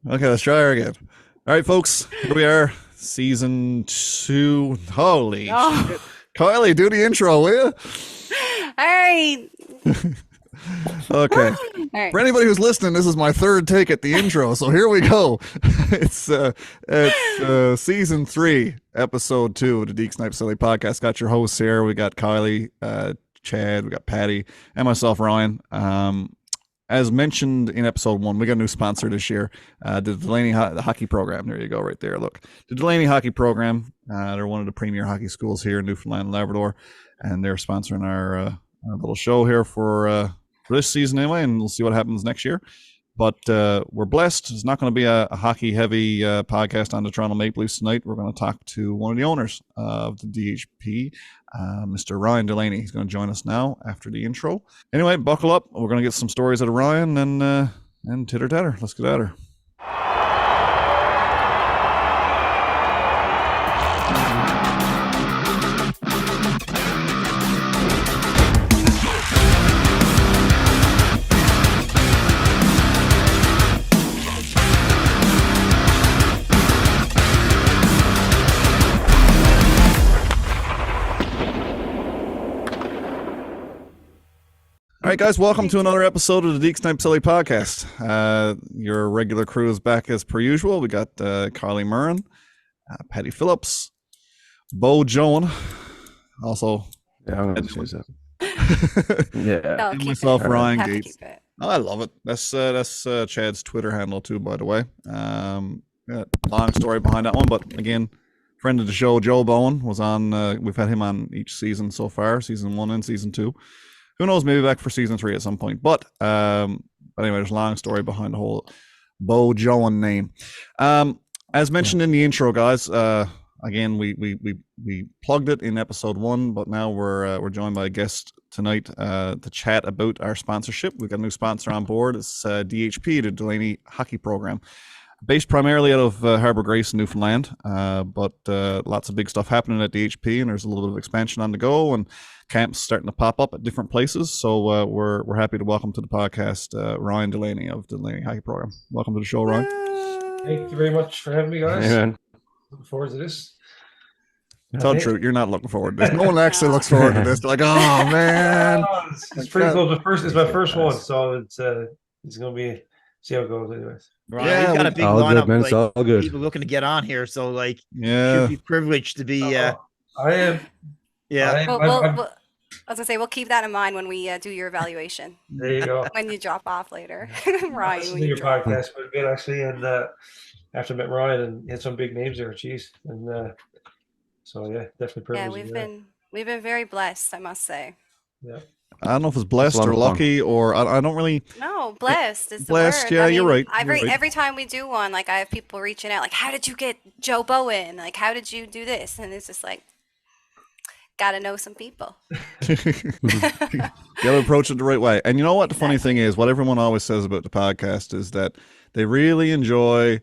Okay, let's try her again. All right, folks, here we are, season 2. Holy shit. Kylie, do the intro, will you? All right. Okay. All right. For anybody who's listening, this is my third take at the intro, so here we go. It's season 3, episode 2 of the Deek Snipe Silly Podcast. Got your hosts here. We got Kylie, Chad, we got Patty, and myself, Ryan. As mentioned in episode 1, we got a new sponsor this year, the Delaney Hockey Program. There you go, right there. Look, the Delaney Hockey Program. They're one of the premier hockey schools here in Newfoundland and Labrador, and they're sponsoring our little show here for this season anyway, and we'll see what happens next year. But we're blessed. It's not going to be a hockey-heavy podcast on the Toronto Maple Leafs tonight. We're going to talk to one of the owners of the DHP, Mr. Ryan Delaney. He's going to join us now after the intro. Anyway, buckle up. We're going to get some stories out of Ryan and titter-tatter. Let's get at her. All right, guys, welcome to another episode of the Deek Snipe Silly Podcast. Your regular crew is back as per usual. We got Carly Murren, Patty Phillips, Bo Joan, also. Yeah, I'm going to say that. Yeah. And myself, Ryan Have to Gates. keep it. Oh, I love it. That's Chad's Twitter handle too, by the way. Long story behind that one, but again, friend of the show, Joe Bowen, was on. We've had him on each season so far, season 1 and season 2. Who knows, maybe back for season 3 at some point. But anyway, there's a long story behind the whole Bo Joan name. As mentioned in the intro, guys, again, we plugged it in episode 1, but now we're joined by a guest tonight to chat about our sponsorship. We've got a new sponsor on board. It's DHP, the Delaney Hockey Program, based primarily out of Harbour Grace, Newfoundland, but lots of big stuff happening at DHP, and there's a little bit of expansion on the go, and camps starting to pop up at different places. So we're happy to welcome to the podcast Ryan Delaney of the Delaney Hockey Program. Welcome to the show, Ryan. Thank you very much for having me, guys. Amen. Looking forward to this. Tell the truth, you're not looking forward to this. No one actually looks forward to this. They're like, oh man, It's pretty cool. It's my first one, so it's gonna be see how it goes, anyways. Right. Yeah, We've got a big all lineup good, man. It's all like good. people looking to get on here, so like yeah. should be privileged to be I am. yeah. Well, I was gonna say we'll keep that in mind when we do your evaluation. There you go. When you drop off later, I Ryan. listened When to you your drop. podcast quite a bit actually, and after I met Ryan and had some big names there, geez, and so yeah, definitely Yeah, privileged. we've been very blessed, I must say. Yeah. I don't know if it's blessed It's a lot or of fun. lucky, or I don't really. No, blessed is the Blessed, word. yeah, I you're mean, right, you're right. Every time we do one, like I have people reaching out, like, how did you get Joe Bowen? Like, how did you do this? And it's just like, gotta know some people. You gotta approach it the right way. And you know what the funny thing is, what everyone always says about the podcast is that they really enjoy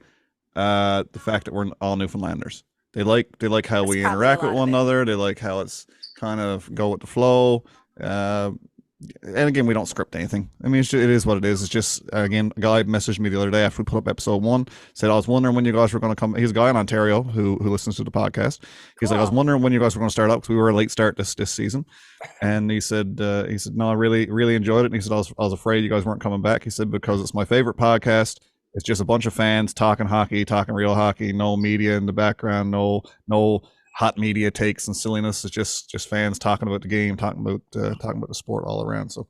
the fact that we're all Newfoundlanders. They like how That's we probably interact a with lot one of it. another. They like how it's kind of go with the flow. And again, we don't script anything. I mean, it is what it is. It's just, again, a guy messaged me the other day after we put up episode 1, said, I was wondering when you guys were going to come. He's a guy in Ontario who listens to the podcast. He's like, I was Cool. wondering when you guys were going to start up, because we were a late start this season. And he said, no, I really enjoyed it. And he said, I was afraid you guys weren't coming back. He said, because it's my favorite podcast. It's just a bunch of fans talking hockey, talking real hockey, no media in the background, no hot media takes and silliness. It's just fans talking about the game, talking about the sport all around. So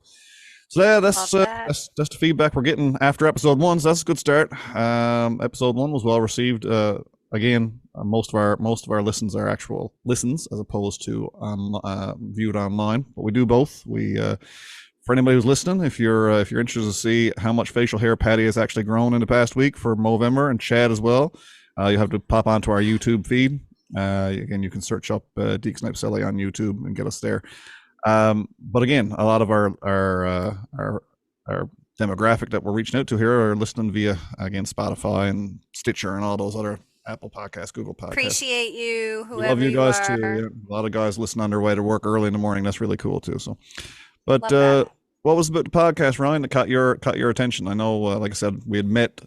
yeah, that's Love that. that's the feedback we're getting after episode 1. So that's a good start. Episode 1 was well received. Again, most of our listens are actual listens as opposed to viewed online. But we do both. We for anybody who's listening, if you're interested to see how much facial hair Patty has actually grown in the past week for Movember and Chad as well, you have to pop onto our YouTube feed. Again, you can search up Deek Snipe Silly on YouTube and get us there. But again, a lot of our demographic that we're reaching out to here are listening via, again, Spotify and Stitcher and all those other Apple Podcasts, Google Podcasts. Appreciate you, We whoever love you guys are. too. Yeah. A lot of guys listen on their way to work early in the morning. That's really cool too. So, but Love that. What was about the podcast, Ryan, that caught your attention? I know, like I said, we had met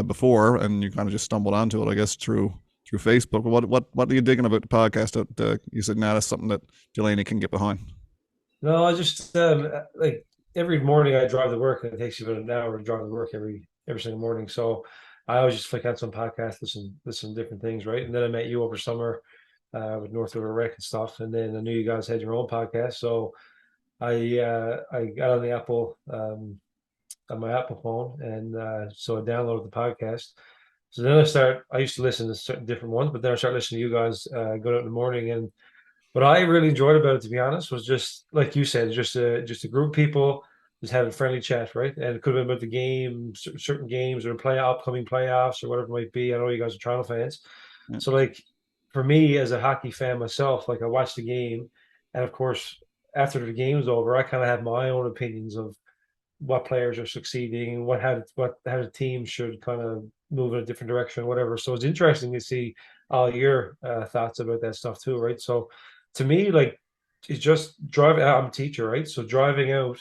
before, and you kind of just stumbled onto it, I guess, through Facebook. What are you digging about the podcast? That you said, nah, that's something that Delaney can get behind. No, I just like every morning I drive to work, and it takes you about an hour to drive to work every single morning. So I always just flick on some podcasts, listen to different things, right? And then I met you over summer with North River Rec and stuff, and then I knew you guys had your own podcast, so I got on the Apple on my Apple phone, and so I downloaded the podcast. So then I used to listen to certain different ones, but then I started listening to you guys going out in the morning. And what I really enjoyed about it, to be honest, was just like you said, just a group of people just having friendly chat, right? And it could have been about the game, certain games, or upcoming playoffs, or whatever it might be. I know you guys are Toronto fans, so like for me as a hockey fan myself, like I watched the game, and of course after the game's over, I kind of have my own opinions of what players are succeeding, how the team should kind of move in a different direction, whatever. So it's interesting to see all your thoughts about that stuff too, right? So to me, like, it's just driving out. I'm a teacher, right? So driving out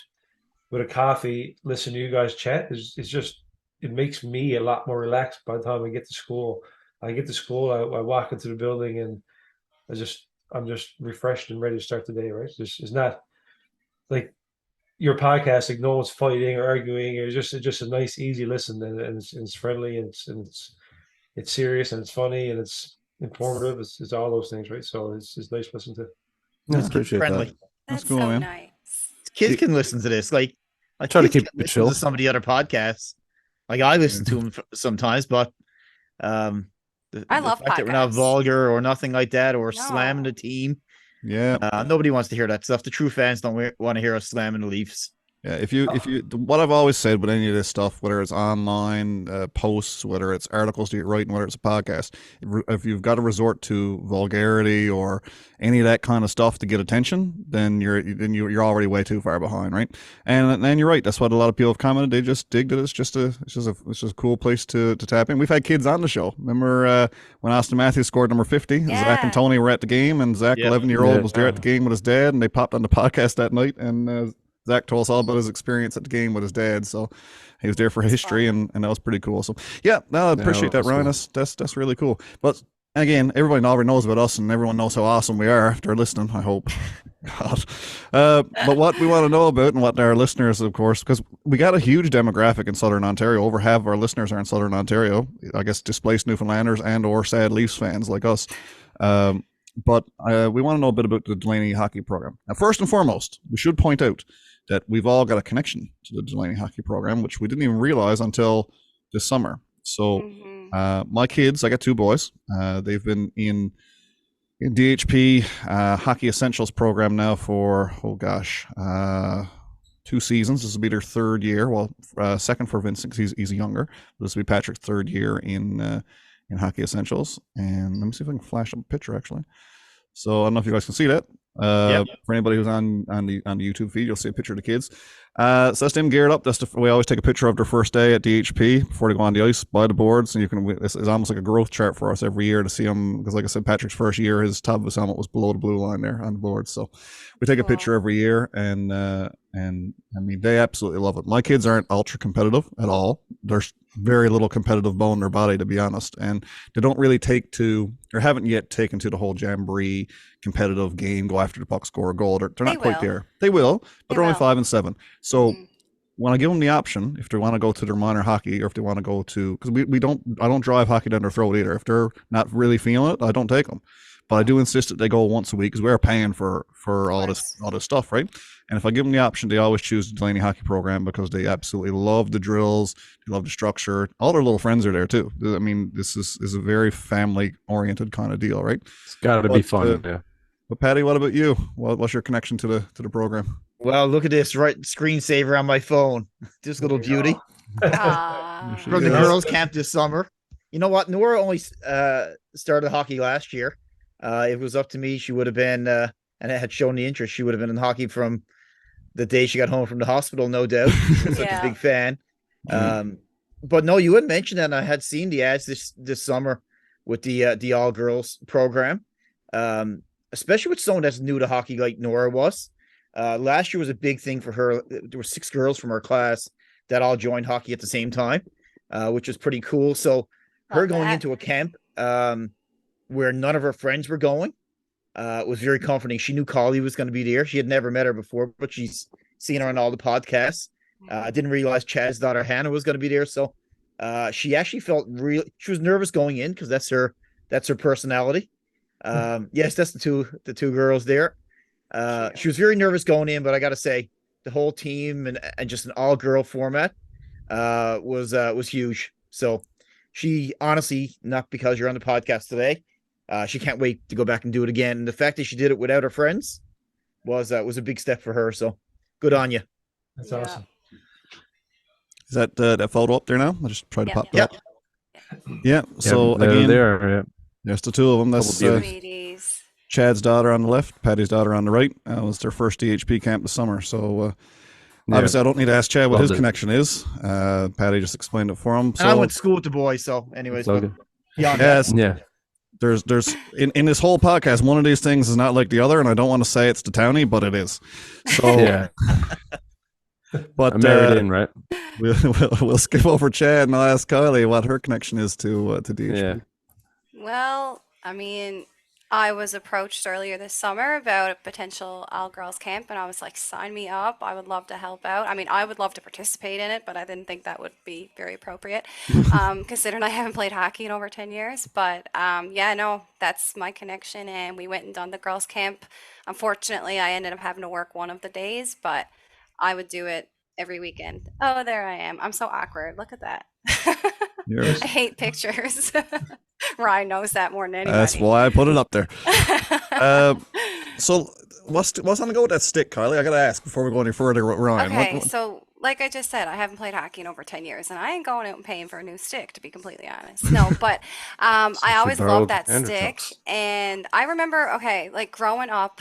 with a coffee, listening to you guys chat is just, it makes me a lot more relaxed by the time I get to school. I walk into the building, and I'm just refreshed and ready to start the day, right? It's not like your podcast, like no one's fighting or arguing. It's just a nice, easy listen, and it's friendly, and it's serious, and it's funny, and it's informative. It's all those things, right? So it's nice to listen to. Yeah, It's kid friendly. That's cool, so man. nice. Kids can listen to this. Like I try to kids keep can it listen chill. to some of the other podcasts. Like I listen to them sometimes, but the love fact that we're not podcasts. vulgar or nothing like that, or No. slamming the team. Yeah. Nobody wants to hear that stuff. The true fans don't want to hear us slamming the Leafs. Yeah, if you what I've always said with any of this stuff, whether it's online posts, whether it's articles that you write, and whether it's a podcast, if you've got to resort to vulgarity or any of that kind of stuff to get attention, then you're already way too far behind, right? And then you're right. That's what a lot of people have commented. They just dig that it's just a cool place to tap in. We've had kids on the show. Remember when Austin Matthews scored number 50? Yeah. Zach and Tony were at the game, and Zach, 11-year-old, was there at the game with his dad, and they popped on the podcast that night, and Zach told us all about his experience at the game with his dad, so he was there for history, and that was pretty cool. So yeah, no, I appreciate that, Ryan. Cool. That's really cool. But again, everybody already knows about us, and everyone knows how awesome we are after listening, I hope. God. But what we want to know about, and what our listeners, of course, because we got a huge demographic in Southern Ontario. Over half of our listeners are in Southern Ontario. I guess displaced Newfoundlanders and or sad Leafs fans like us. But we want to know a bit about the Delaney hockey program. Now, first and foremost, we should point out that we've all got a connection to the Delaney hockey program, which we didn't even realize until this summer. So my kids, I got two boys. They've been in DHP Hockey Essentials program now for, 2 seasons. This will be their third year. Well, second for Vincent because he's younger. This will be Patrick's third year in Hockey Essentials. And let me see if I can flash up a picture, actually. So I don't know if you guys can see that. For anybody who's on the YouTube feed, you'll see a picture of the kids. So that's them geared up. We always take a picture of their first day at DHP before they go on the ice by the boards, and it's almost like a growth chart for us every year to see them, because like I said, Patrick's first year, his top of his helmet was below the blue line there on the board. So we take a picture every year, and I mean, they absolutely love it. My kids aren't ultra competitive at all. There's very little competitive bone in their body, to be honest, and they don't really haven't yet taken to the whole jamboree competitive game, go after the puck, score a goal. They're not quite there. They will, but they're only 5 and 7. So when I give them the option, if they want to go to their minor hockey, or if they want to go to, because I don't drive hockey down their throat either. If they're not really feeling it, I don't take them. But I do insist that they go once a week, because we're paying for all this stuff, right? And if I give them the option, they always choose the Delaney hockey program, because they absolutely love the drills, they love the structure. All their little friends are there too. I mean, this is a very family-oriented kind of deal, right? It's got to be fun. Yeah. But Patty, what about you? What's your connection to the program? Well, look at this screensaver on my phone. This little beauty from the girls' camp this summer. You know what? Nora only started hockey last year. If it was up to me, she would have been, and it had shown the interest, she would have been in hockey from the day she got home from the hospital, no doubt. She's such a big fan. But no, you had mentioned that, and I had seen the ads this summer with the all girls program. Especially with someone that's new to hockey like Nora was. Last year was a big thing for her. There were 6 girls from her class that all joined hockey at the same time, which was pretty cool. So her Love going that. into a camp where none of her friends were going was very comforting. She knew Collie was going to be there. She had never met her before, but she's seen her on all the podcasts. I didn't realize Chad's daughter Hannah was going to be there. So she actually felt she was nervous going in because that's her personality. Yes, that's the two girls there. She was very nervous going in, but I got to say the whole team and just an all girl format was huge. So she honestly, not because you're on the podcast today, she can't wait to go back and do it again. And the fact that she did it without her friends was a big step for her. So good on you. That's Yeah. awesome. Is that photo up there now? I just tried to Yeah. pop Yep. that up. Yeah. So they're again, there. there's the two of them. That's Couple Sweeties. Chad's daughter on the left, Patty's daughter on the right. It was their first DHP camp this summer. So obviously, I don't need to ask Chad what his Loved it. connection is. Patty just explained it for him. And I So went to school with the boys. So anyways, but Logan. beyond that, yes, Yeah. there's in this whole podcast, one of these things is not like the other, and I don't want to say it's the townie, but it is. So Yeah. but I'm married in, right? we'll skip over Chad and I'll ask Kylie what her connection is to DHP. Yeah. Well, I mean, I was approached earlier this summer about a potential all-girls camp, and I was like, sign me up. I would love to help out. I mean, I would love to participate in it, but I didn't think that would be very appropriate, considering I haven't played hockey in over 10 years. But yeah, no, that's my connection, and we went and done the girls' camp. Unfortunately, I ended up having to work one of the days, but I would do it every weekend. Oh, there I am. I'm so awkward. Look at that. Yours. I hate pictures. Ryan knows that more than anybody. That's why I put it up there. So what's on the go with that stick, Kylie? I gotta ask before we go any further with Ryan. Okay, so like I just said, I haven't played hockey in over 10 years, and I ain't going out and paying for a new stick, to be completely honest. No, but I always loved that stick. And I remember, okay, like growing up,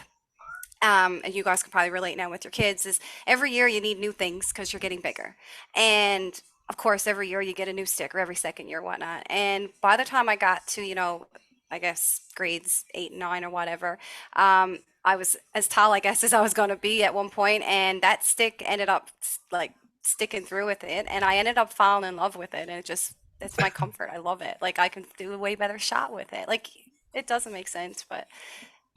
and you guys can probably relate now with your kids, is every year you need new things because you're getting bigger. And of course, every year you get a new stick, or every second year, whatnot. And by the time I got to, I guess grades 8 and 9 or whatever, I was as tall, I guess, as I was going to be at one point, and that stick ended up like sticking through with it, and I ended up falling in love with it, and it's my comfort. I love it. Like I can do a way better shot with it. Like it doesn't make sense, but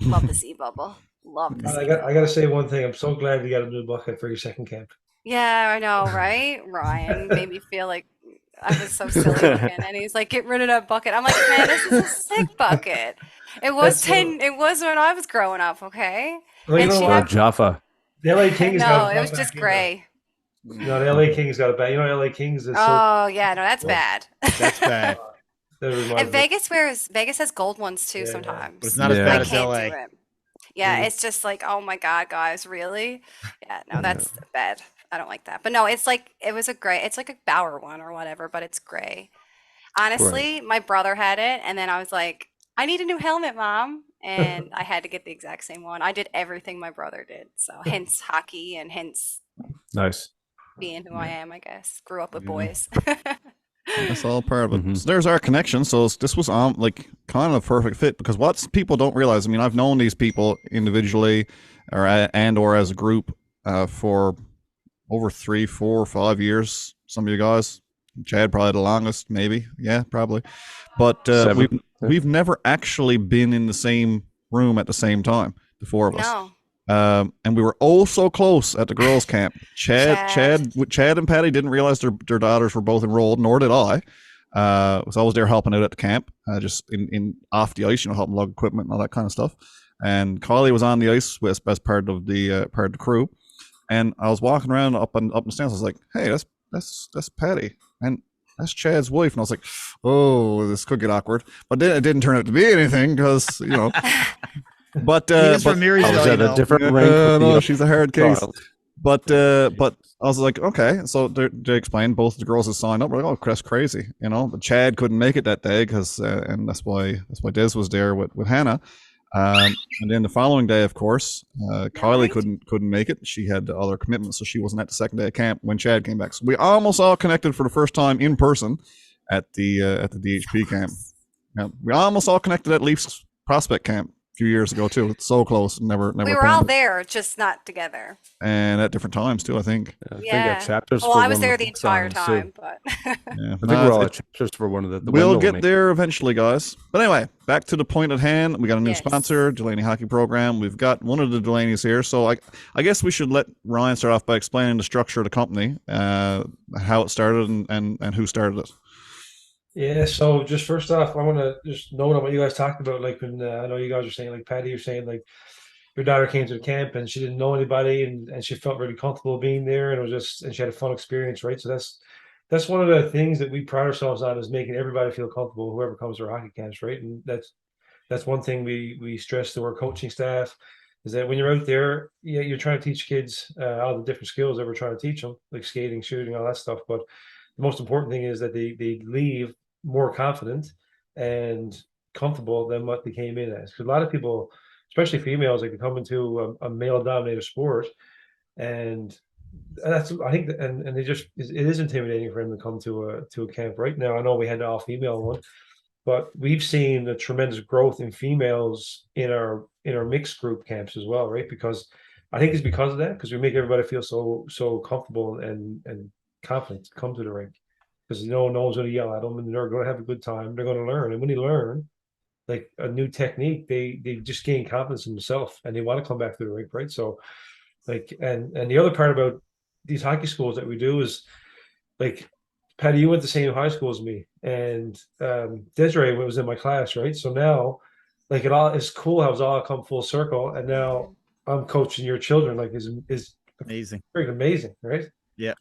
love the sea bubble. Love the sea I got to say one thing. I'm so glad you got a new bucket for your second camp. Yeah, I know, right? Ryan made me feel like I was so silly looking, and he's like, "Get rid of that bucket." I'm like, "Man, this is a sick bucket." It was It was when I was growing up, okay. Well, And you know she what? had- Jaffa. The LA Kings No, got it was just gray. No, the LA Kings got it bad. You know, LA Kings is Oh yeah, no, that's bad. that's bad. And Vegas has gold ones too Yeah, sometimes. But it's not as Yeah. bad I as can't LA. do it. Yeah, it's just like, oh my God, guys, really? Yeah, no, that's bad. I don't like that. But no, it's like it's like a Bauer one or whatever, but it's gray. Honestly, my brother had it, and then I was like, I need a new helmet, Mom. And I had to get the exact same one. I did everything my brother did. So hence hockey and hence Nice. being who I am, I guess. Grew up with Yeah. boys. That's all part of it. Mhm. So there's our connection. So this was like kind of a perfect fit, because what people don't realize, I mean, I've known these people individually or as a group for over 3, 4, 5 years. Some of you guys, Chad probably the longest, maybe. Yeah, probably. But 7. we've never actually been in the same room at the same time, the four of us. No. And we were oh so close at the girls' camp. Chad and Patty didn't realize their daughters were both enrolled, nor did I. Was always there helping out at the camp, just in off the ice, helping lug equipment and all that kind of stuff. And Kylie was on the ice as part of the crew. And I was walking around up the stands. I was like, "Hey, that's Patty, and that's Chad's wife." And I was like, "Oh, this could get awkward." But then it didn't turn out to be anything because But Even from Mary's, I was though, at you a know. different rank. with no, the she's a hard case. child. But I was like, okay. So they explained both the girls had signed up. We're like, oh, that's crazy, But Chad couldn't make it that day because, and that's why Des was there with Hannah. And then the following day, of course, Kylie couldn't make it. She had other commitments, so she wasn't at the second day of camp when Chad came back. So we almost all connected for the first time in person at the DHP camp. Yeah, we almost all connected at Leafs prospect camp. few years ago too. It's so close, never. We were all there, just not together. And at different times too, I think. I think at chapters. Well, I was there the entire time, but yeah, I think we're all at chapters for one of the we'll get there eventually, guys. But anyway, back to the point at hand. We got a new sponsor, Delaney Hockey Program. We've got one of the Delaneys here, so I guess we should let Ryan start off by explaining the structure of the company, how it started, and who started it. Yeah, so just first off, I want to just note on what you guys talked about. Like when I know you guys were saying, like Patty, you're saying like your daughter came to the camp and she didn't know anybody and she felt really comfortable being there and it was just and she had a fun experience, right? So that's one of the things that we pride ourselves on is making everybody feel comfortable, whoever comes to our hockey camps, right? And that's one thing we stress to our coaching staff is that when you're out there, yeah, you're trying to teach kids all the different skills that we're trying to teach them, like skating, shooting, all that stuff. But the most important thing is that they leave more confident and comfortable than what they came in as. Because a lot of people, especially females, like they come into a male-dominated sport, and that's I think, and they just it is intimidating for them to come to a camp. Right now, I know we had the all-female one, but we've seen a tremendous growth in females in our mixed group camps as well, right? Because I think it's because of that, because we make everybody feel so comfortable and confident to come to the rink. Because no one's going to yell at them and they're going to have a good time. They're going to learn. And when they learn like a new technique, they just gain confidence in themselves and they want to come back to the rink, right? So like, and the other part about these hockey schools that we do is like, Patty, you went to the same high school as me and Desiree was in my class, right? So now like it's cool how it's all come full circle. And now I'm coaching your children, like is amazing. Pretty amazing, right? Yeah,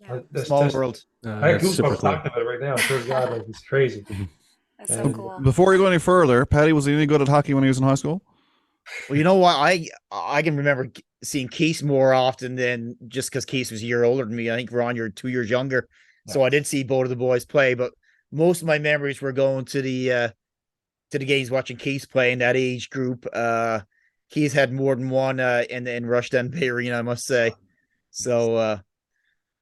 small world. I have goosebumps talking about it right now. Swear to God, like it's crazy. That's so cool. Before you go any further, Patty, was he any good at hockey when he was in high school? Well, you know what? I can remember seeing Keith more often than just because Keith was a year older than me. I think Ron, you're 2 years younger, so I did see both of the boys play. But most of my memories were going to the games, watching Keith play in that age group. Keith had more than one in Rushden Bay Arena, I must say. So.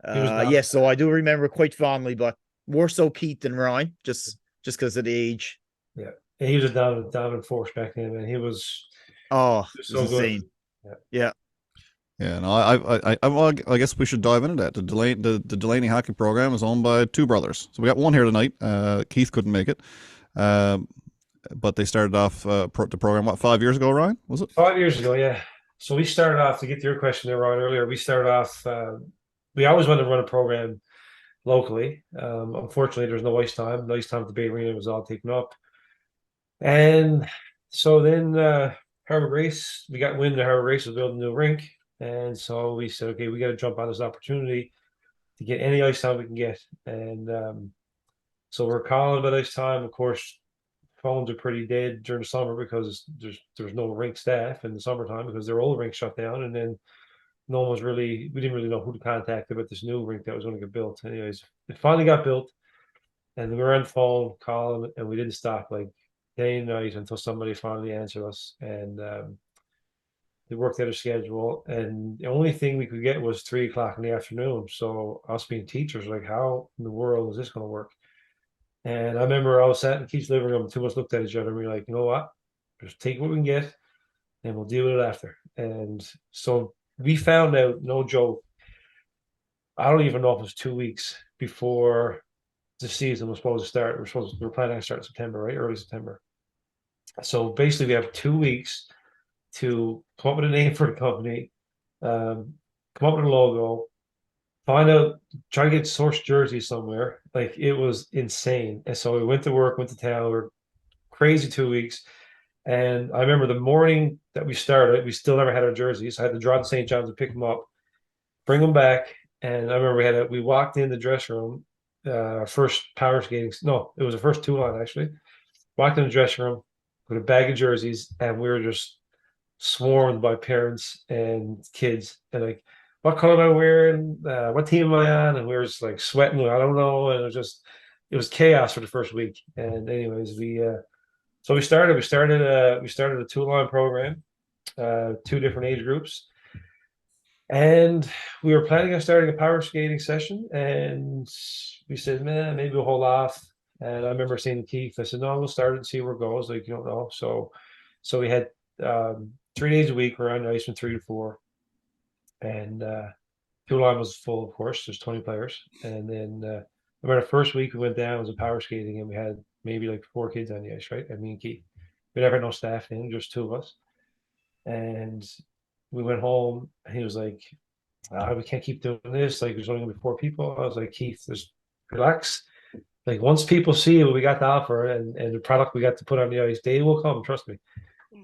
Yes, so I do remember quite fondly, but more so Keith than Ryan, just because of the age. Yeah, and he was a dominant force back then, and he was so insane. Good. Yeah. No, I guess we should dive into that. The Delaney Hockey Program is owned by two brothers, so we got one here tonight. Keith couldn't make it, but they started off the program 5 years ago. Ryan, was it 5 years ago? Yeah. So we started off, to get to your question there, Ron, earlier. We started off. We always wanted to run a program locally. Unfortunately, there's no ice time. The ice time at the Bay Arena was all taken up. And so then Harbor Race, we got wind that Harbor Race was building a new rink. And so we said, okay, we got to jump on this opportunity to get any ice time we can get. And so we're calling about ice time. Of course, phones are pretty dead during the summer because there's no rink staff in the summertime because their old rink shut down. And then no one was we didn't really know who to contact about this new rink that was going to get built. Anyways, it finally got built and we were on the phone calling and we didn't stop like day and night until somebody finally answered us. And they worked out a schedule and the only thing we could get was 3 o'clock in the afternoon. So us being teachers, like how in the world is this going to work? And I remember I was sat in Keith's living room, two of us looked at each other and we were like, you know what? Just take what we can get and we'll deal with it after. And so we found out, no joke, I don't even know if it was 2 weeks before the season was supposed to start. We were planning on starting in September, right? Early September. So basically we have 2 weeks to come up with a name for the company, come up with a logo, find out, try to get source jerseys somewhere. Like it was insane. And so we went to work, went to town, we were crazy 2 weeks. And I remember the morning that we started, we still never had our jerseys. I had to drive to St. John's and pick them up, bring them back. And I remember we walked in the dressing room, first power skating. No, it was the first 2 line actually. Walked in the dressing room with a bag of jerseys and we were just swarmed by parents and kids. And like, what color am I wearing? What team am I on? And we were just like sweating. I don't know. And it was chaos for the first week. And anyways, so we started a 2-line program, 2 different age groups. And we were planning on starting a power skating session. And we said, man, maybe we'll hold off. And I remember saying to Keith, I said, no, we'll start it and see where it goes. Like, you don't know. So we had 3 days a week. We're on the ice from 3 to 4, and fuel line was full, of course. There's 20 players, and then about the first week we went down, it was a power skating, and we had maybe like 4 kids on the ice, right? And me and Keith. We never had no staff in, just 2 of us. And we went home, and he was like, we can't keep doing this. Like, there's only gonna be 4 people. I was like, Keith, just relax. Like, once people see what we got to offer and the product we got to put on the ice, they will come, trust me.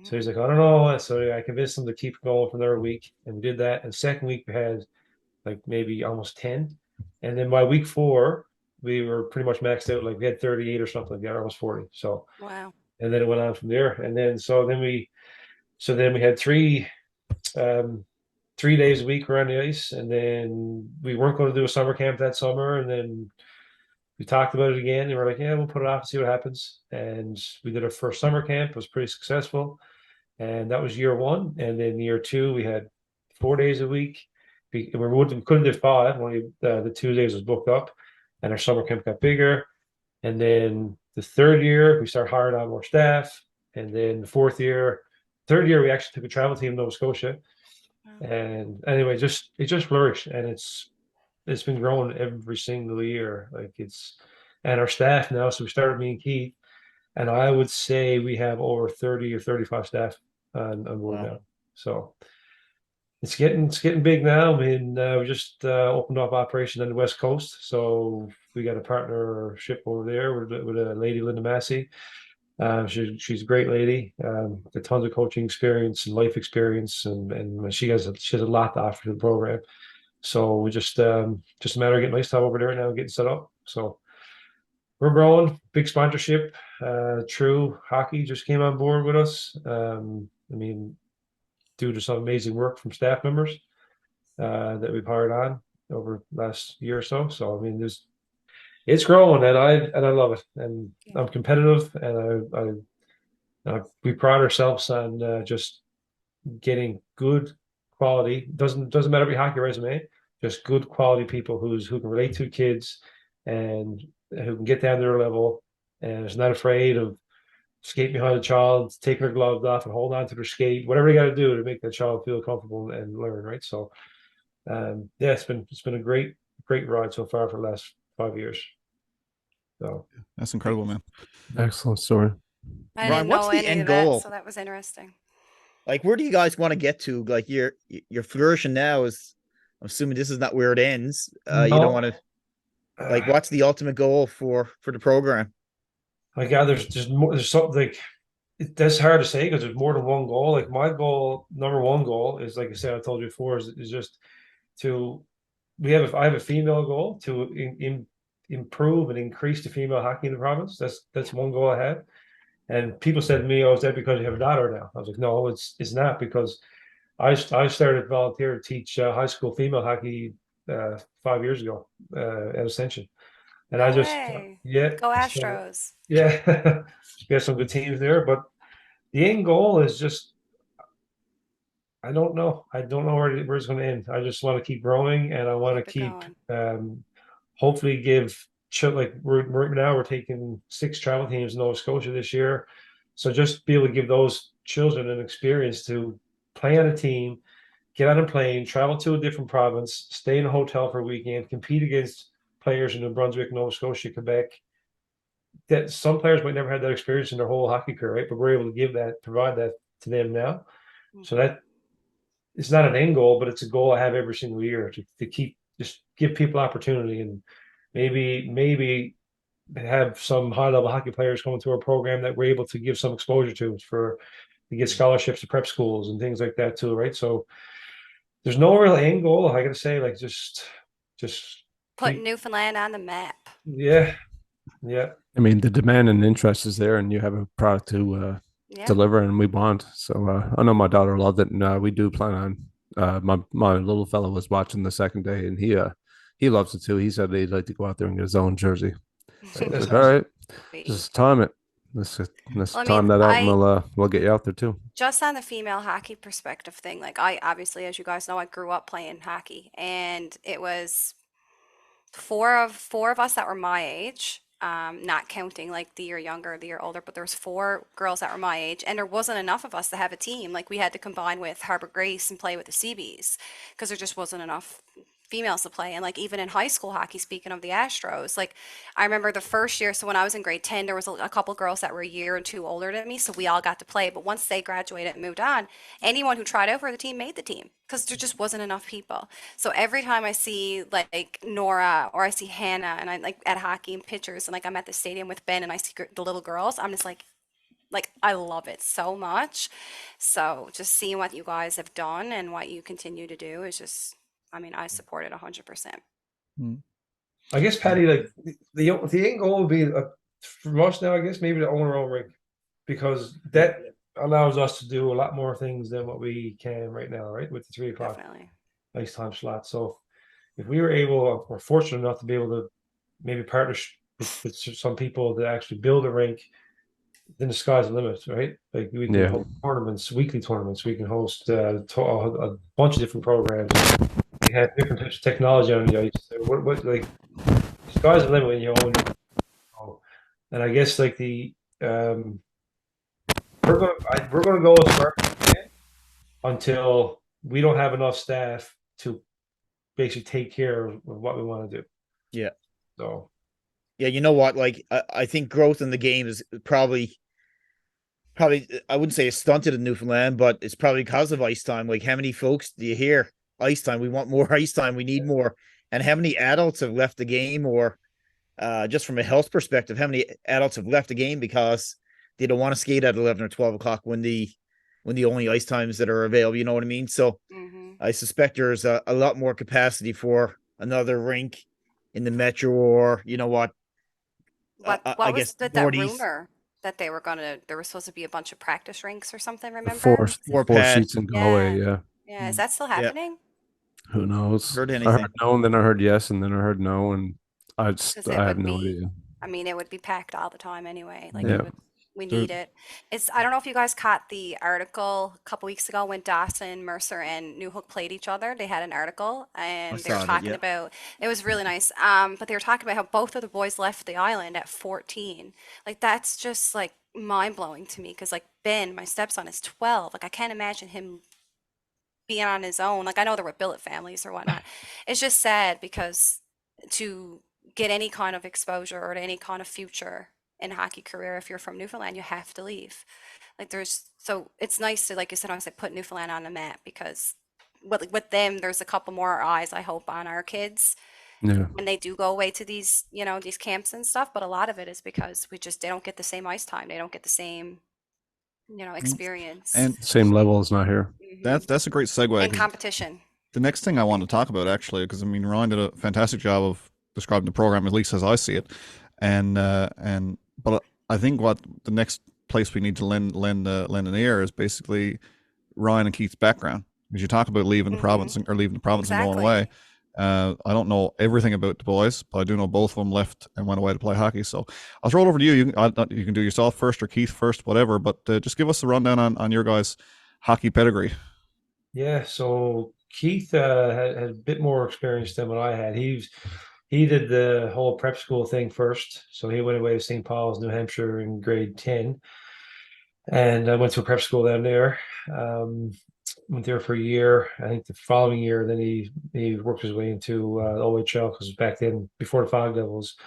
So he's like, I don't know. So I convinced him to keep going for another week, and we did that. And second week we had like maybe almost 10. And then by week 4, we were pretty much maxed out. Like, we had 38 or something like that, almost 40. So Wow. and then it went on from there. And then we had 3 days a week around the ice, and then we weren't going to do a summer camp that summer, and then we talked about it again, and we're like, yeah, we'll put it off and see what happens. And we did our first summer camp. It was pretty successful, and that was year 1. And then year 2, we had 4 days a week. We couldn't do 5. Only the Tuesdays was booked up, and our summer camp got bigger. And then the third year, we started hiring on more staff. And then the third year, we actually took a travel team to Nova Scotia. And anyway, it just flourished, and it's been growing every single year. And our staff now. So we started, me and Keith, and I would say we have over 30 or 35 staff on board now. So it's getting big now. I mean, we just opened up operation on the West Coast, so we got a partnership over there with a lady, Linda Massey. She's a great lady, with tons of coaching experience and life experience, and she has a lot to offer to the program. So we just a matter of getting my stuff over there now and getting set up. So we're growing. Big sponsorship. True Hockey just came on board with us. I mean, due to some amazing work from staff members that we've hired on over the last year or so. So I mean, it's growing, and I love it, and I'm competitive, and we pride ourselves on just getting good quality. Doesn't matter if you hockey resume, just good quality people who can relate to kids and who can get down to their level, and is not afraid of skate behind a child, taking their gloves off and hold on to their skate, whatever you got to do to make that child feel comfortable and learn, right? So it's been a great ride so far for the last 5 years. So that's incredible, man. Excellent story. I didn't know any of that, so that was interesting. Like, where do you guys want to get to? Like, you're flourishing now. I'm assuming this is not where it ends. No. You don't want to. Like, what's the ultimate goal for the program? Like, yeah, there's more. There's something like that's hard to say because there's more than one goal. Like, my goal, number one goal, is, like I said, I told you before, is just to. I have a female goal to improve and increase the female hockey in the province. That's one goal I had. And people said to me, "Oh, is that because you have a daughter now?" I was like, "No, it's not, because I started volunteer to teach high school female hockey 5 years ago at Ascension." And I just, go Astros. So, yeah, we have some good teams there, but the end goal is just, I don't know where it's going to end. I just want to keep growing, and I want to keep hopefully give. Like, we're taking 6 travel teams in Nova Scotia this year, so just be able to give those children an experience to play on a team, get on a plane, travel to a different province, stay in a hotel for a weekend, compete against players in New Brunswick, Nova Scotia, Quebec. That some players might never have that experience in their whole hockey career, right? But we're able to provide that to them now. So that it's not an end goal, but it's a goal I have every single year to keep, just give people opportunity, and maybe have some high level hockey players coming to our program that we're able to give some exposure to get scholarships to prep schools and things like that too, right? So there's no real end goal. I gotta say, like, just putting Newfoundland on the map. Yeah. I mean, the demand and interest is there, and you have a product to deliver, and we want. So I know my daughter loved it, and we do plan on. My little fellow was watching the second day, and he loves it too. He said he'd like to go out there and get his own jersey. So I was like, all right, just time it. Let's time that out, and we'll get you out there too. Just on the female hockey perspective thing, like, I obviously, as you guys know, I grew up playing hockey, and it was four of us that were my age not counting like the year younger, the year older, but there was 4 girls that were my age, and there wasn't enough of us to have a team. Like we had to combine with Harbor Grace and play with the Seabees because there just wasn't enough females to play. And like even in high school hockey, speaking of the Astros, like I remember the first year, so when I was in grade 10, there was a couple girls that were a year or two older than me, so we all got to play. But once they graduated and moved on, anyone who tried out for the team made the team because there just wasn't enough people. So every time I see like Nora or I see Hannah and I like at hockey and pictures and like I'm at the stadium with Ben and I see the little girls, I'm just like I love it so much. So just seeing what you guys have done and what you continue to do is just, I mean, I support it 100%. I guess, Patty, like the end goal would be for us now, I guess, maybe to own our own rink, because that allows us to do a lot more things than what we can right now, right? With the 3 o'clock Definitely. ice time slot. So if we were able, or fortunate enough to be able to maybe partner with some people that actually build a rink, then the sky's the limit, right? Like we can host tournaments, weekly tournaments. We can host a bunch of different programs. We have different types of technology on the ice. What like the sky's the limit when you own. And I guess like the we're gonna go as far as we can until we don't have enough staff to basically take care of what we want to do. Yeah. So. Yeah, you know what? Like, I think growth in the game is probably I wouldn't say it's stunted in Newfoundland, but it's probably because of ice time. Like, how many folks do you hear? Ice time. We want more ice time. We need more. And how many adults have left the game, or just from a health perspective, how many adults have left the game because they don't want to skate at 11 or 12 o'clock when the only ice times that are available. You know what I mean? So I suspect there's a lot more capacity for another rink in the metro, or you know what? What I was guess that rumor that there was supposed to be a bunch of practice rinks or something, remember? Four seats in Galway, yeah. Yeah, is that still happening? Who knows? Heard anything? I heard no, and then I heard yes, and then I heard no, and I have no idea. I mean, it would be packed all the time anyway. Like we need it. I don't know if you guys caught the article a couple weeks ago when Dawson, Mercer, and New Hook played each other. They had an article and they were talking about, it was really nice. But they were talking about how both of the boys left the island at 14. Like that's just like mind blowing to me because like Ben, my stepson, is 12. Like I can't imagine him being on his own. Like I know there were billet families or whatnot. It's just sad because to get any kind of exposure or any kind of future in hockey career, if you're from Newfoundland, you have to leave. Like so it's nice to, like you said, I said, put Newfoundland on the map because with them, there's a couple more eyes, I hope, on our kids. Yeah. And they do go away to these, these camps and stuff, but a lot of it is because they don't get the same ice time. They don't get the same, experience. And same level is not here. That's a great segue. And competition. The next thing I want to talk about, actually, because I mean, Ryan did a fantastic job of describing the program, at least as I see it, but I think what the next place we need to lend an ear is basically Ryan and Keith's background. Because you talk about leaving the province and going away. I don't know everything about the boys, but I do know both of them left and went away to play hockey. So I'll throw it over to you. You can do yourself first or Keith first, whatever. But just give us a rundown on your guys' hockey pedigree. Yeah, so Keith had a bit more experience than what I had. He did the whole prep school thing first. So he went away to St. Paul's, New Hampshire in grade 10. And I went to a prep school down there. Went there for a year. I think the following year, then he worked his way into OHL, because back then, before the Fog Devils,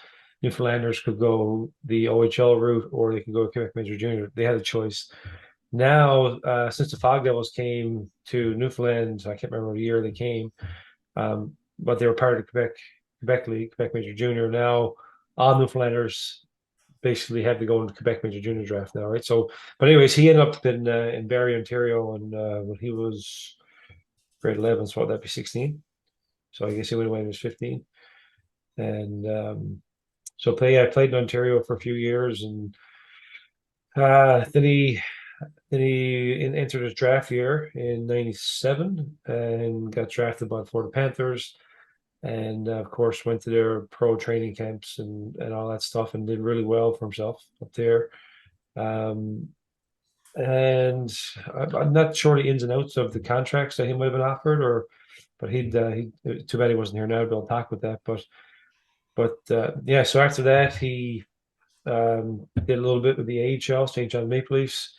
Newfoundlanders could go the OHL route or they could go Quebec Major Junior. They had a choice. Now, since the Fog Devils came to Newfoundland, I can't remember the year they came, but they were part of the Quebec League, Quebec Major Junior. Now, all Newfoundlanders basically have to go into Quebec Major Junior draft now, right? So, but anyways, he ended up in Barrie, Ontario, and when he was grade 11, so that'd be 16. So I guess he went away when he was 15. And so I played in Ontario for a few years, and then he entered his draft year in '97 and got drafted by the Florida Panthers. And of course, went to their pro training camps and all that stuff, and did really well for himself up there. And I'm not sure the ins and outs of the contracts that he might have been offered, but too bad he wasn't here now to be able to talk with that. But But yeah, so after that, he did a little bit with the AHL, St. John Maple Leafs,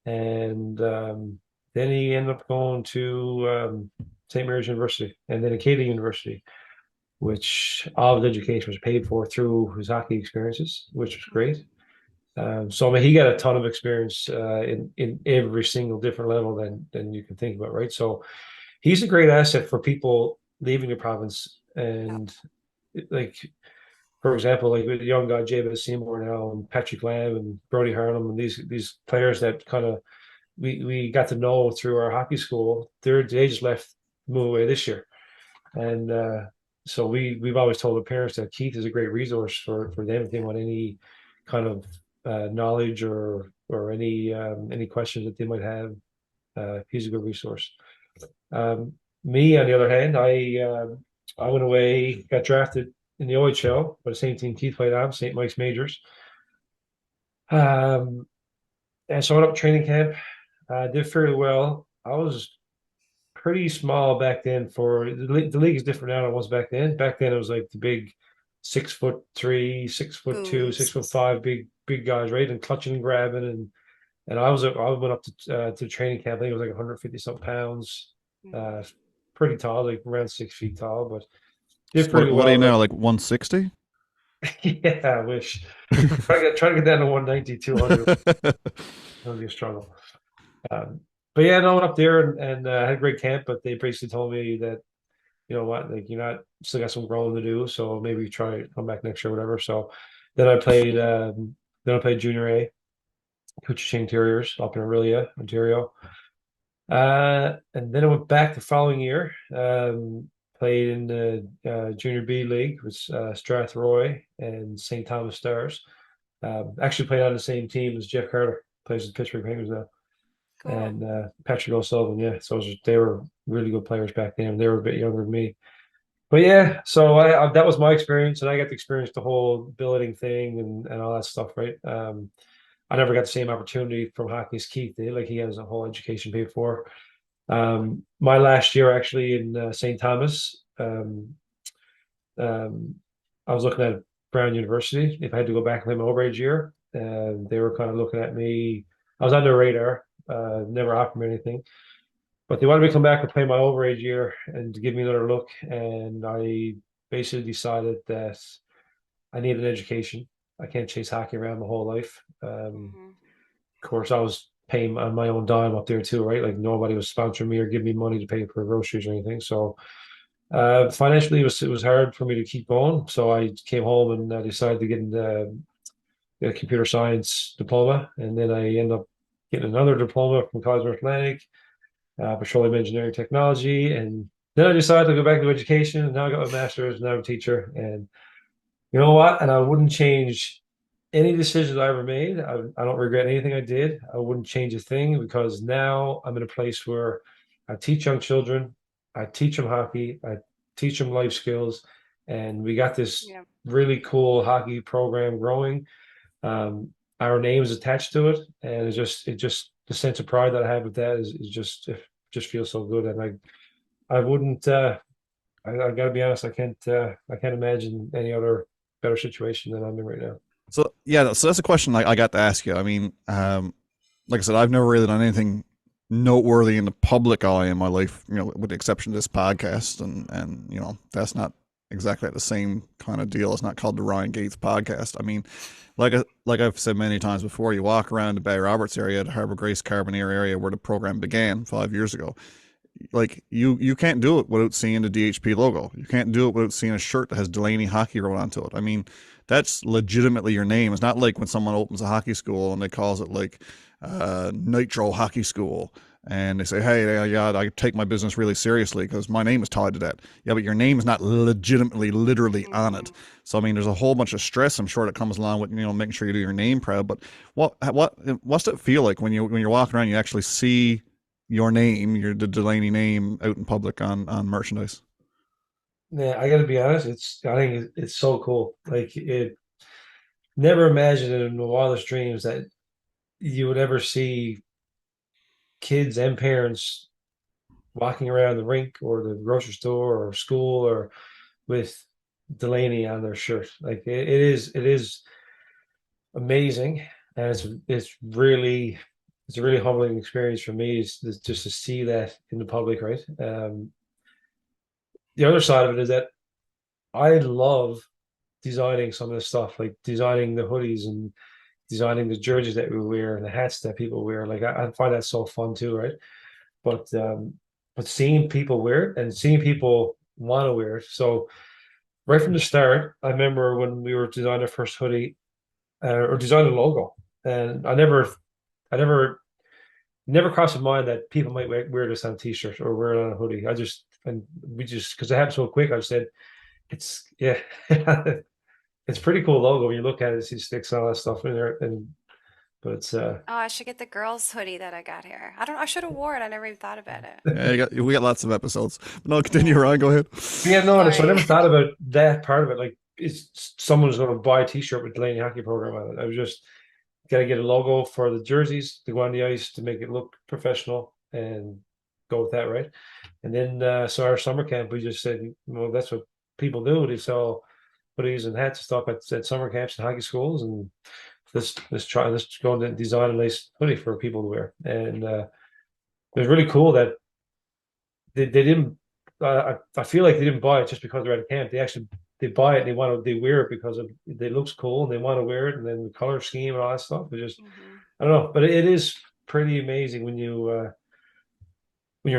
and then he ended up going to St. Mary's University and then Acadia University, which all of his education was paid for through his hockey experiences, which was great. So I mean, he got a ton of experience in every single different level than you can think about, right? So he's a great asset for people leaving the province, and like, for example, like with the young guy Jabez Seymour now and Patrick Lamb and Brody Harnum and these players that kind of we got to know through our hockey school. They just left, move away this year, and so we've always told the parents that Keith is a great resource for them if they want any kind of knowledge or any questions that they might have. He's a good resource. Me, on the other hand, I went away, got drafted in the OHL by the same team Keith played on, St. Mike's Majors. And so I went up training camp. Did fairly well. I was pretty small back then. For the league is different now than it was back then. Back then it was like the big 6'3", 6'2", 6'5", big guys, right? And clutching and grabbing and I went up to training camp. I think it was like 150 something pounds. Pretty tall, like around 6 feet tall, but did pretty well. What are you now, like 160? Yeah, I wish. Try to get down to 190, 200. That'll be a struggle. But yeah, no, I went up there and had a great camp, but they basically told me that, you know what, like you're not, still got some growing to do, so maybe try come back next year or whatever. So then I played junior A, Couchiching Terriers up in Aurelia, Ontario. And then I went back the following year, played in the junior B league with Strathroy and St. Thomas Stars. Actually played on the same team as Jeff Carter, plays with the Pittsburgh Penguins now. Cool. And Patrick O'Sullivan, yeah. So they were really good players back then. They were a bit younger than me. But yeah, so I that was my experience, and I got to experience the whole billeting thing and all that stuff, right? I never got the same opportunity from hockey as Keith did. Like he has a whole education paid for. My last year actually in St. Thomas, I was looking at Brown University. If I had to go back and play my overage year, they were kind of looking at me. I was on their radar. Never offered me anything, but they wanted me to come back and play my overage year and to give me another look. And I basically decided that I need an education. I can't chase hockey around my whole life. Of course, I was paying on my own dime up there too, right? Like nobody was sponsoring me or giving me money to pay for groceries or anything. So financially, it was hard for me to keep going. So I came home and I decided to get into a computer science diploma, and then I ended up getting another diploma from College North Atlantic, petroleum engineering technology, and then I decided to go back to education. And now I got my master's, and now I'm a teacher. And you know what? And I wouldn't change any decisions I ever made. I don't regret anything I did. I wouldn't change a thing because now I'm in a place where I teach young children, I teach them hockey, I teach them life skills, and we got this really cool hockey program growing. Our name is attached to it, and it just the sense of pride that I have with that is just feels so good. And I wouldn't. I got to be honest. I can't imagine any other better situation than I'm in right now. So yeah, so that's a question I got to ask you. I mean, like I said, I've never really done anything noteworthy in the public eye in my life, you know, with the exception of this podcast, and you know, that's not exactly the same kind of deal. It's not called the Ryan Gates podcast. I mean, like I've said many times before, you walk around the Bay Roberts area, the Harbour Grace Carboneer area where the program began 5 years ago. Like you can't do it without seeing the DHP logo. You can't do it without seeing a shirt that has Delaney Hockey wrote onto it. I mean, that's legitimately your name. It's not like when someone opens a hockey school and they calls it like Nitro Hockey School, and they say, hey, yeah, I take my business really seriously because my name is tied to that. Yeah, but your name is not legitimately, literally on it. So, I mean, there's a whole bunch of stress, I'm sure, that comes along with, you know, making sure you do your name proud. But what's it feel like when you're walking around, you actually see your name, the Delaney name out in public on merchandise? Yeah, I got to be honest. I think it's so cool. Like it, never imagined in the wildest dreams that you would ever see kids and parents walking around the rink or the grocery store or school or with Delaney on their shirt. Like it is amazing, and it's a really humbling experience for me is just to see that in the public, right? The other side of it is that I love designing some of the stuff, like designing the hoodies and designing the jerseys that we wear and the hats that people wear. Like I find that so fun too, right? But seeing people wear it and seeing people want to wear it. So right from the start, I remember when we were designing our first hoodie or designing a logo, and I never crossed my mind that people might wear this on a t-shirt or wear it on a hoodie. We just because it happened so quick, I said, it's yeah, it's pretty cool logo when you look at it, see sticks and all that stuff in there. But it's Oh, I should get the girls' hoodie that I got here. I should have wore it. I never even thought about it. Yeah, we got lots of episodes. But no, continue, Ryan. Go ahead. yeah, no, so I Sorry. never thought about that part of it. Like, it's someone's going to buy a T-shirt with Delaney Hockey Program on it. I was just got to get a logo for the jerseys to go on the ice to make it look professional and go with that, right? And then so our summer camp, we just said, well, that's what people do. They sell hoodies and hats and stuff at summer camps and hockey schools, and let's go and design a nice hoodie for people to wear. And it was really cool that they didn't. I feel like they didn't buy it just because they're at a camp. They buy it and they wear it because it looks cool and they want to wear it, and then the color scheme and all that stuff. It just I don't know, but it is pretty amazing when your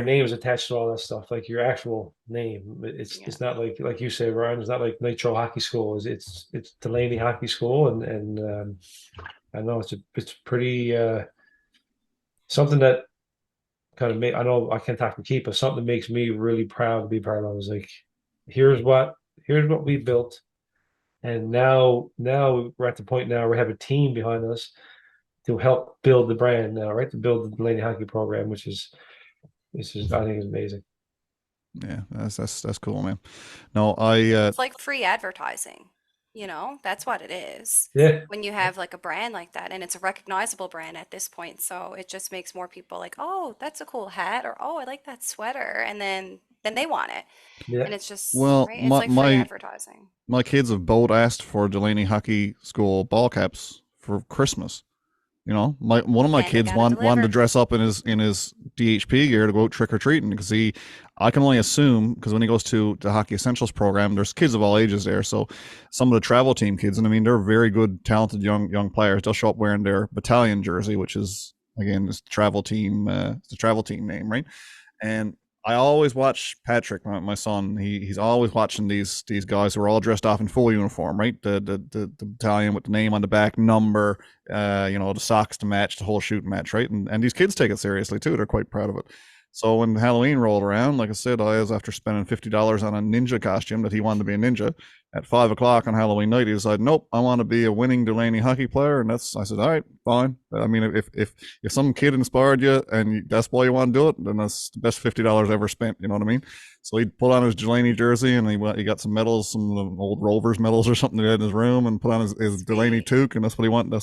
name is attached to all that stuff, like your actual name. It's not like you say, Ryan. It's not like Nitro Hockey School. It's Delaney Hockey School, and I know it's pretty something that kind of I know I can't talk to keep, but something that makes me really proud to be part of. I was like, here's what we built, and now we're at the point now we have a team behind us to help build the brand now, right? To build the Delaney Hockey Program, which is I think is amazing. Yeah, that's cool, man. No, It's like free advertising. That's what it is. Yeah. When you have like a brand like that, and it's a recognizable brand at this point, so it just makes more people like, oh, that's a cool hat, or oh, I like that sweater, and then they want it, Yeah. and it's just well, right. It's like free advertising. My kids have both asked for Delaney Hockey School ball caps for Christmas. One of my kids wanted to dress up in his DHP gear to go out trick or treating because I can only assume because when he goes to the Hockey Essentials program, there's kids of all ages there. So some of the travel team kids, and I mean they're very good, talented young players. They'll show up wearing their battalion jersey, which is again this travel team, it's the travel team name, right? And I always watch Patrick, my son. He's always watching these guys who are all dressed off in full uniform, right? The battalion with the name on the back, number, the socks to match, the whole shooting match, right? And these kids take it seriously too. They're quite proud of it. So when Halloween rolled around, like I said, I was after spending $50 on a ninja costume that he wanted to be a ninja. At 5 o'clock on Halloween night, he decided, nope, I want to be a winning Delaney hockey player. And I said, all right, fine. I mean, if some kid inspired you and that's why you want to do it, then that's the best $50 ever spent. You know what I mean? So he put on his Delaney jersey and he got some medals, some old Rovers medals or something that he had in his room, and put on his Delaney toque, and that's what he wanted.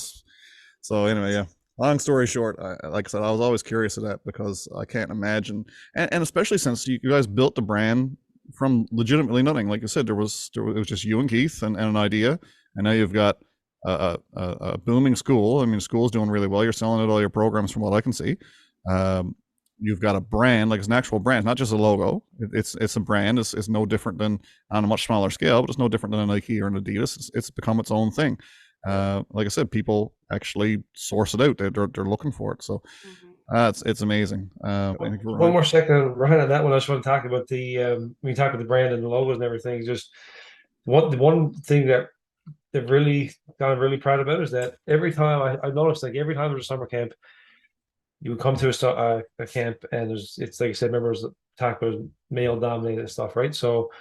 So anyway, yeah. Long story short, like I said, I was always curious of that because I can't imagine, and especially since you guys built the brand from legitimately nothing. Like you said, it was just you and Keith and an idea, and now you've got a booming school. I mean, school's doing really well. You're selling out all your programs from what I can see. You've got a brand, like it's an actual brand, not just a logo. It's a brand. It's no different than on a much smaller scale, but it's no different than a Nike or an Adidas. It's become its own thing. Like I said, people actually source it out. They're looking for it. So it's amazing. One more second, Ryan, on that one. I just want to talk about when you talk about the brand and the logos and everything. Just the one thing that really got really proud about is that every time I noticed, like every time there's a summer camp, you would come to a camp and it's like I said, remember, it was talk about male dominated stuff, right? So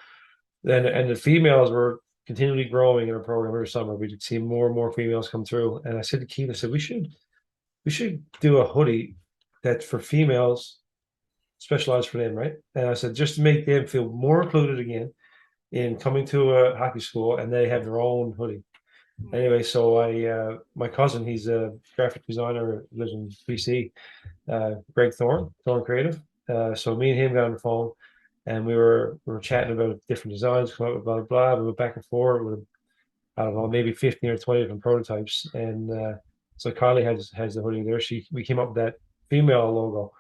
then and the females were continually growing in our program every summer. We'd see more and more females come through. And I said to Keith, I said, we should do a hoodie that's for females, specialized for them, right? And I said, just to make them feel more included in coming to a hockey school, and they have their own hoodie. Anyway, so my cousin, he's a graphic designer, lives in BC, Greg Thorne Creative. So me and him got on the phone, and we were chatting about different designs, come up with blah blah. We went back and forth with, I don't know, maybe 15 or 20 different prototypes, and so Kylie has the hoodie there. We came up with that female logo.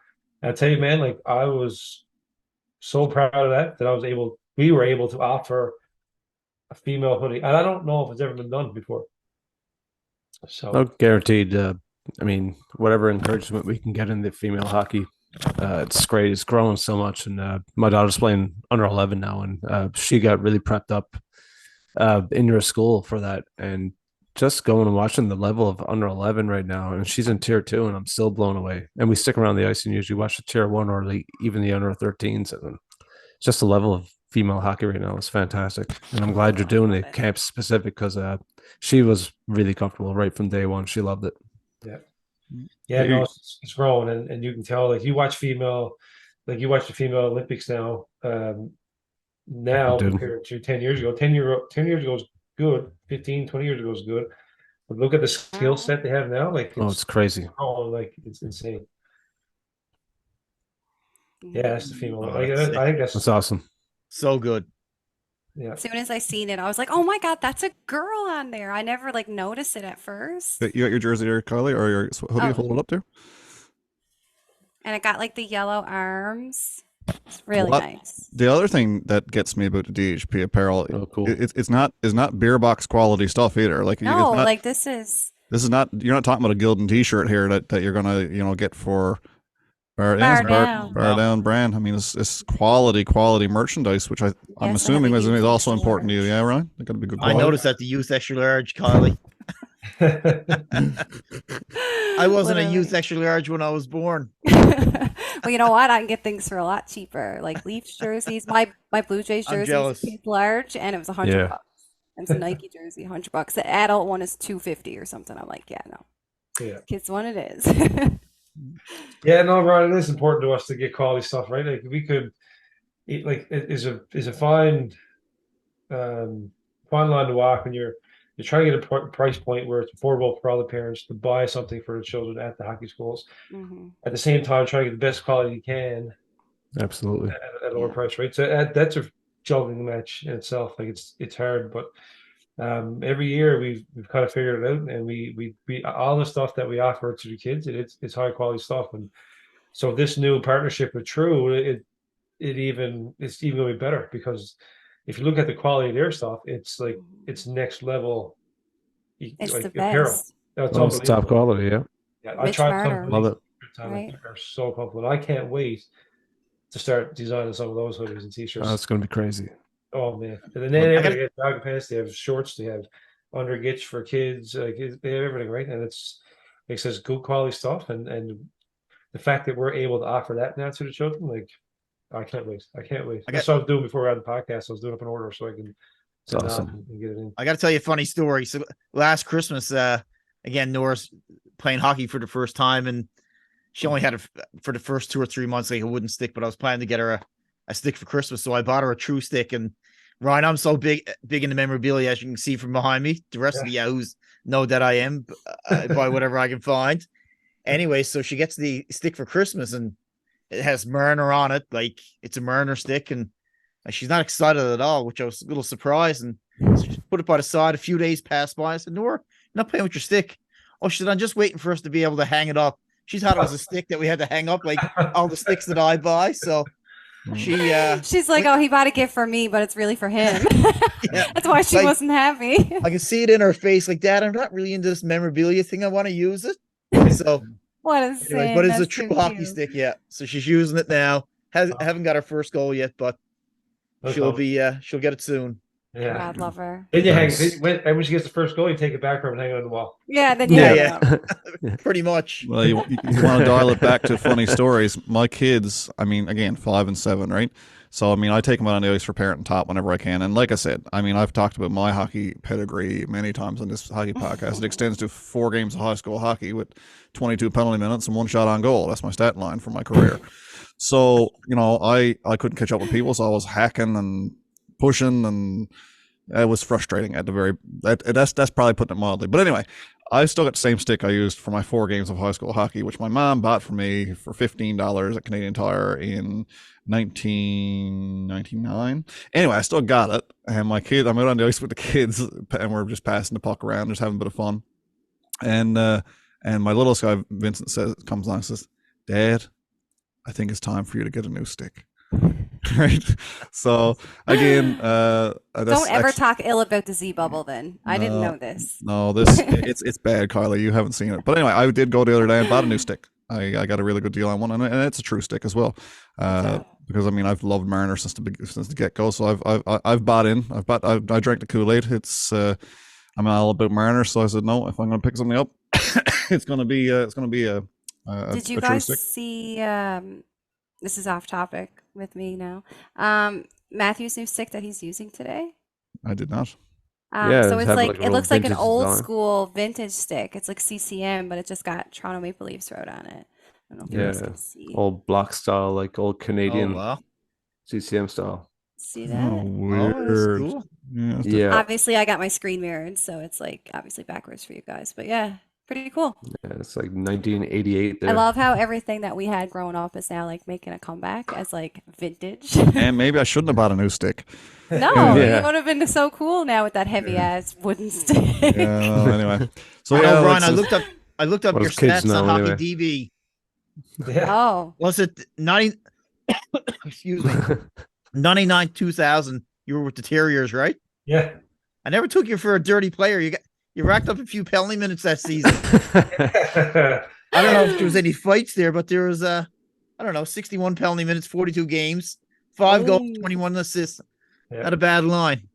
And I tell you, man, like I was so proud of that we were able to offer a female hoodie, and I don't know if it's ever been done before. So no, guaranteed. I mean, whatever encouragement we can get in the female hockey, it's great. It's growing so much, and my daughter's playing under 11 now, and she got really prepped up in your school for that, and just going and watching the level of under 11 right now, and she's in tier 2, and I'm still blown away. And we stick around the ice and usually watch the tier 1 or even the under 13s, and just the level of female hockey right now is fantastic. And I'm glad you're doing the camp specific, because she was really comfortable right from day one. She loved it. No, it's growing, and you can tell, like you watch the female Olympics now. Now compared to 10 years ago. 10 years ago was good. 15, 20 years ago was good. But look at the skill set they have now. Like it's crazy. Like it's insane. Yeah, that's the female. I think that's awesome. So good. Yeah. As soon as I seen it, I was like, "Oh my god, that's a girl on there!" I never like noticed it at first. You got your jersey there, Kylie, or your hoodie? Hold it up there. And it got like the yellow arms. It's really nice. The other thing that gets me about the DHP apparel, it's not beer box quality stuff either. Like this is not, you're not talking about a Gildan t-shirt here that you're gonna get for Bar Down brand. I mean, it's quality merchandise, which I'm assuming is also important to you. Yeah, Ryan? They gotta be good quality. I noticed that the youth extra large, Kylie. I wasn't a youth extra large when I was born. Well, you know what? I can get things for a lot cheaper, like Leafs jerseys. My Blue Jays jersey was large, and it was $100. And it's a Nike jersey, $100. The adult one is $250 or something. I'm like, yeah, no. Yeah, kids one it is. Yeah, no, Ryan, it is important to us to get quality stuff, right? Like we could, like, it is a fine line to walk when you're trying to get a price point where it's affordable for all the parents to buy something for the children at the hockey schools. Mm-hmm. At the same time, trying to get the best quality you can. Absolutely. At a lower price, right? So that's a juggling match in itself. Like it's hard, but every year we've kind of figured it out, and we all the stuff that we offer to the kids, it's high quality stuff. And so this new partnership with True, it's even going to be better, because if you look at the quality of their stuff, it's like it's next level. It's like the best. It's top quality. Yeah, I tried some. Love it. They're so comfortable. I can't wait to start designing some of those hoodies and t-shirts. Oh, it's going to be crazy. Oh man! And then they have jogging pants. They have shorts. They have undergitch for kids. Like they have everything, right? And it says good quality stuff. And the fact that we're able to offer that now to the children, like I can't wait. That's what I was doing before we had the podcast. I was doing up an order so I can and get it in. I got to tell you a funny story. So last Christmas, again, Nora's playing hockey for the first time, and she only had it for the first 2 or 3 months, like a wooden stick. But I was planning to get her a stick for Christmas, so I bought her a True stick. And Ryan, I'm so big into memorabilia, as you can see from behind me. The rest of the Yahoos know that I am. I buy whatever I can find. Anyway, so she gets the stick for Christmas, and it has Marner on it, like it's a Marner stick, and she's not excited at all, which I was a little surprised. And so she put it by the side. A few days passed by. I said, "Nora, you're not playing with your stick." Oh, she said, "I'm just waiting for us to be able to hang it up." She thought it was a stick that we had to hang up, like all the sticks that I buy. So she's like, "Oh, he bought a gift for me, but it's really for him." That's why she wasn't happy. I can see it in her face, like, "Dad, I'm not really into this memorabilia thing. I want to use it." So what is anyway, but it's a True hockey stick, so she's using it now. Haven't got her first goal yet, but she'll get it soon. Yeah, God love her. Then you hang when she gets the first goal, you take it back from her and hang it on the wall. Yeah, then you hang it up. Pretty much. Well, you want to dial it back to funny stories. My kids, I mean, again, 5 and 7, right? So, I mean, I take them out on the ice for parent and top whenever I can. And like I said, I mean, I've talked about my hockey pedigree many times on this hockey podcast. It extends to 4 games of high school hockey with 22 penalty minutes and 1 shot on goal. That's my stat line for my career. So, I couldn't catch up with people, so I was hacking and pushing, and it was frustrating at the very. That's probably putting it mildly. But anyway, I still got the same stick I used for my 4 games of high school hockey, which my mom bought for me for $15 at Canadian Tire in 1999. Anyway, I still got it, and I'm out on the ice with the kids, and we're just passing the puck around, just having a bit of fun. And my littlest guy, Vincent, comes on and says, "Dad, I think it's time for you to get a new stick." Right. So again, don't ever talk ill about the Z bubble. Then I didn't know this. No, it's bad, Kylie. You haven't seen it, but anyway, I did go the other day and bought a new stick. I got a really good deal on one, and it's a true stick as well. Because I mean, I've loved Mariner since the get go. So I've bought in. I drank the Kool-Aid. I'm all about Mariner. So I said no. If I'm going to pick something up, it's going to be a Did you guys see? This is off topic with me now. Matthew's new stick that he's using today. I did not. So it's like it looks like an old school vintage stick. It's like CCM, but it just got Toronto Maple Leafs wrote on it. I don't know if you guys can see. Old block style, like old Canadian CCM style. See that? Oh, weird. Cool. Yeah. Obviously, I got my screen mirrored, so it's like obviously backwards for you guys. But yeah, pretty cool. Yeah, it's like 1988 there. I love how everything that we had growing up is now like making a comeback as like vintage. And maybe I shouldn't have bought a new stick. No, it would have been so cool now with that heavy ass wooden stick. Yeah. Well, anyway, so Ryan, I looked up your stats on Hockey anyway. DB. Yeah. Oh, Was it 90? Excuse me, 99 2000? You were with the Terriers, right? Yeah. I never took you for a dirty player. You racked up a few penalty minutes that season. I don't know if there was any fights there, but there was 61 penalty minutes, 42 games, 5 goals, 21 assists. Yeah. Not a bad line.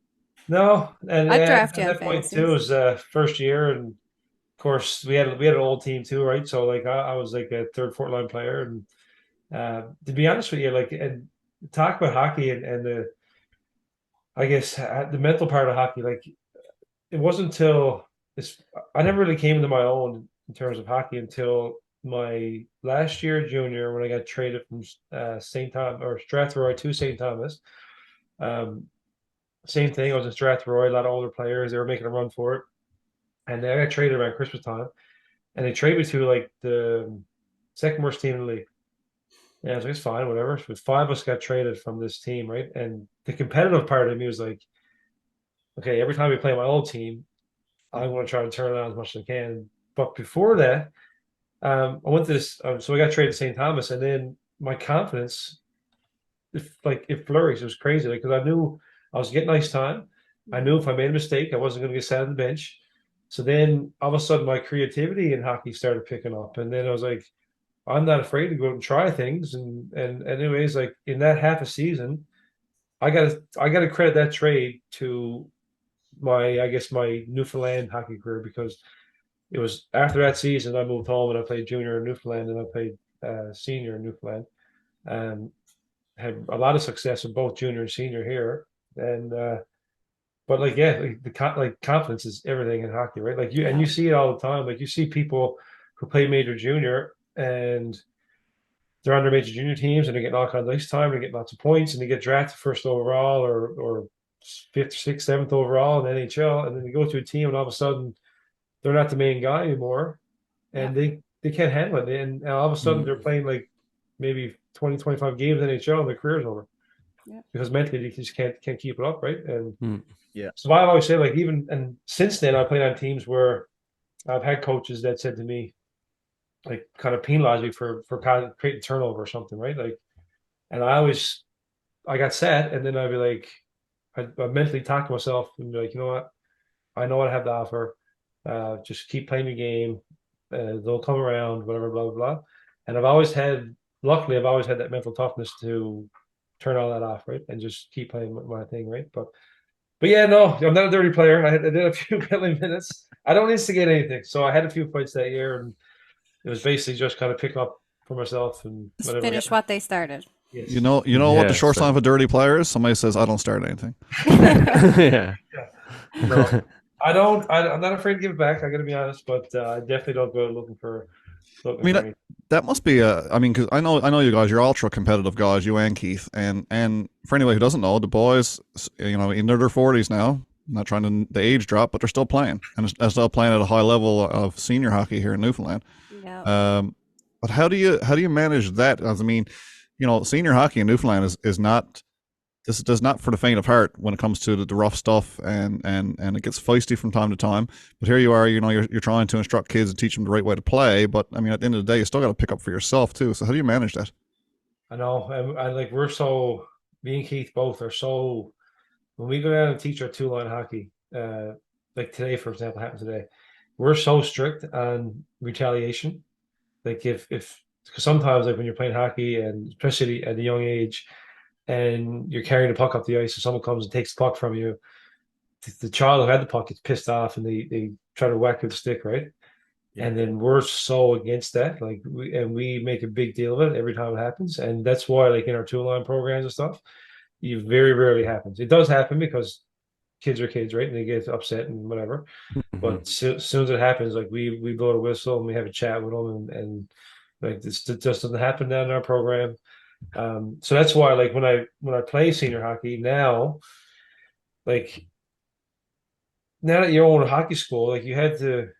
No, and I'd draft you at on that point fantasy. too was first year, and of course we had an old team too, right? So like I was like a third, fourth line player, and to be honest with you, like and talk about hockey and the I guess the mental part of hockey, like it wasn't until I never really came into my own in terms of hockey until my last year junior when I got traded from St. Thomas or Strathroy to St. Thomas. Same thing. I was in Strathroy, a lot of older players. They were making a run for it, and then I got traded around Christmas time, and they traded me to like the second worst team in the league. Yeah, I was like, it's fine, whatever. So 5 of us got traded from this team, right? And the competitive part of me was like, okay, every time we play my old team, I want to try to turn it on as much as I can. But before that, I went to this. So I got traded to St. Thomas, and then my confidence, it flourished. It was crazy, like because I knew I was getting ice time. I knew if I made a mistake, I wasn't going to get sat on the bench. So then all of a sudden, my creativity in hockey started picking up, and then I was like, I'm not afraid to go out and try things. And anyways, like in that half a season, I got to credit that trade to my Newfoundland hockey career, because it was after that season I moved home and I played junior in Newfoundland and I played senior in Newfoundland, and had a lot of success in both junior and senior here. And but like the confidence is everything in hockey, right? Like you see it all the time. Like you see people who play major junior and they're on their major junior teams and they're getting all kinds of ice time, they're getting lots of points, and they get drafted first overall or 5th, 6th, 7th overall in the NHL, and then they go to a team and all of a sudden they're not the main guy anymore, and they can't handle it, and all of a sudden they're playing like maybe 20, 25 games in the NHL and their career's over. Yeah. Because mentally they just can't keep it up, right? And so I've always said, like, and since then I played on teams where I've had coaches that said to me, like, kind of penalize me for creating turnover or something, right? Like, and I got set, and then I'd be like, I mentally talk to myself and be like, you know what, I know what I have to offer. Just keep playing the game. They'll come around, whatever, blah blah blah. And luckily I've always had that mental toughness to turn all that off, right, and just keep playing my thing, right? But yeah, no, I'm not a dirty player. I did a few penalty minutes. I don't instigate anything, so I had a few fights that year, and it was basically just kind of pick up for myself and whatever. Finish what they started. Yes. You know what the short sign of a dirty player is? Somebody says, "I don't start anything." Yeah. No, I'm not afraid to give it back. I got to be honest, but I definitely don't go looking for. That must be because I know you guys. You're ultra competitive guys, you and Keith, and for anybody who doesn't know, the boys, in their 40s now, I'm not trying to the age drop, but they're still playing, and they're still playing at a high level of senior hockey here in Newfoundland. Yeah. But how do you manage that? I mean, senior hockey in Newfoundland is not. This does not for the faint of heart when it comes to the rough stuff, and it gets feisty from time to time. But here you are, you're trying to instruct kids and teach them the right way to play. But I mean, at the end of the day, you still got to pick up for yourself too. So how do you manage that? I know, and like me and Keith both are so. When we go down and teach our 2-line hockey, like today, for example, happened today, we're so strict on retaliation. Like because sometimes like when you're playing hockey, and especially at a young age, and you're carrying the puck up the ice, and someone comes and takes the puck from you, the child who had the puck gets pissed off, and they try to whack with the stick, right? Yeah. And then we're so against that, like we make a big deal of it every time it happens, and that's why, like in our 2-line programs and stuff, it very rarely happens. It does happen because kids are kids, right? And they get upset and whatever. But as soon as it happens, like we blow the whistle and we have a chat with them, and like this just doesn't happen down in our program. So that's why, like when I play senior hockey now, like now that you're in hockey school, like you had to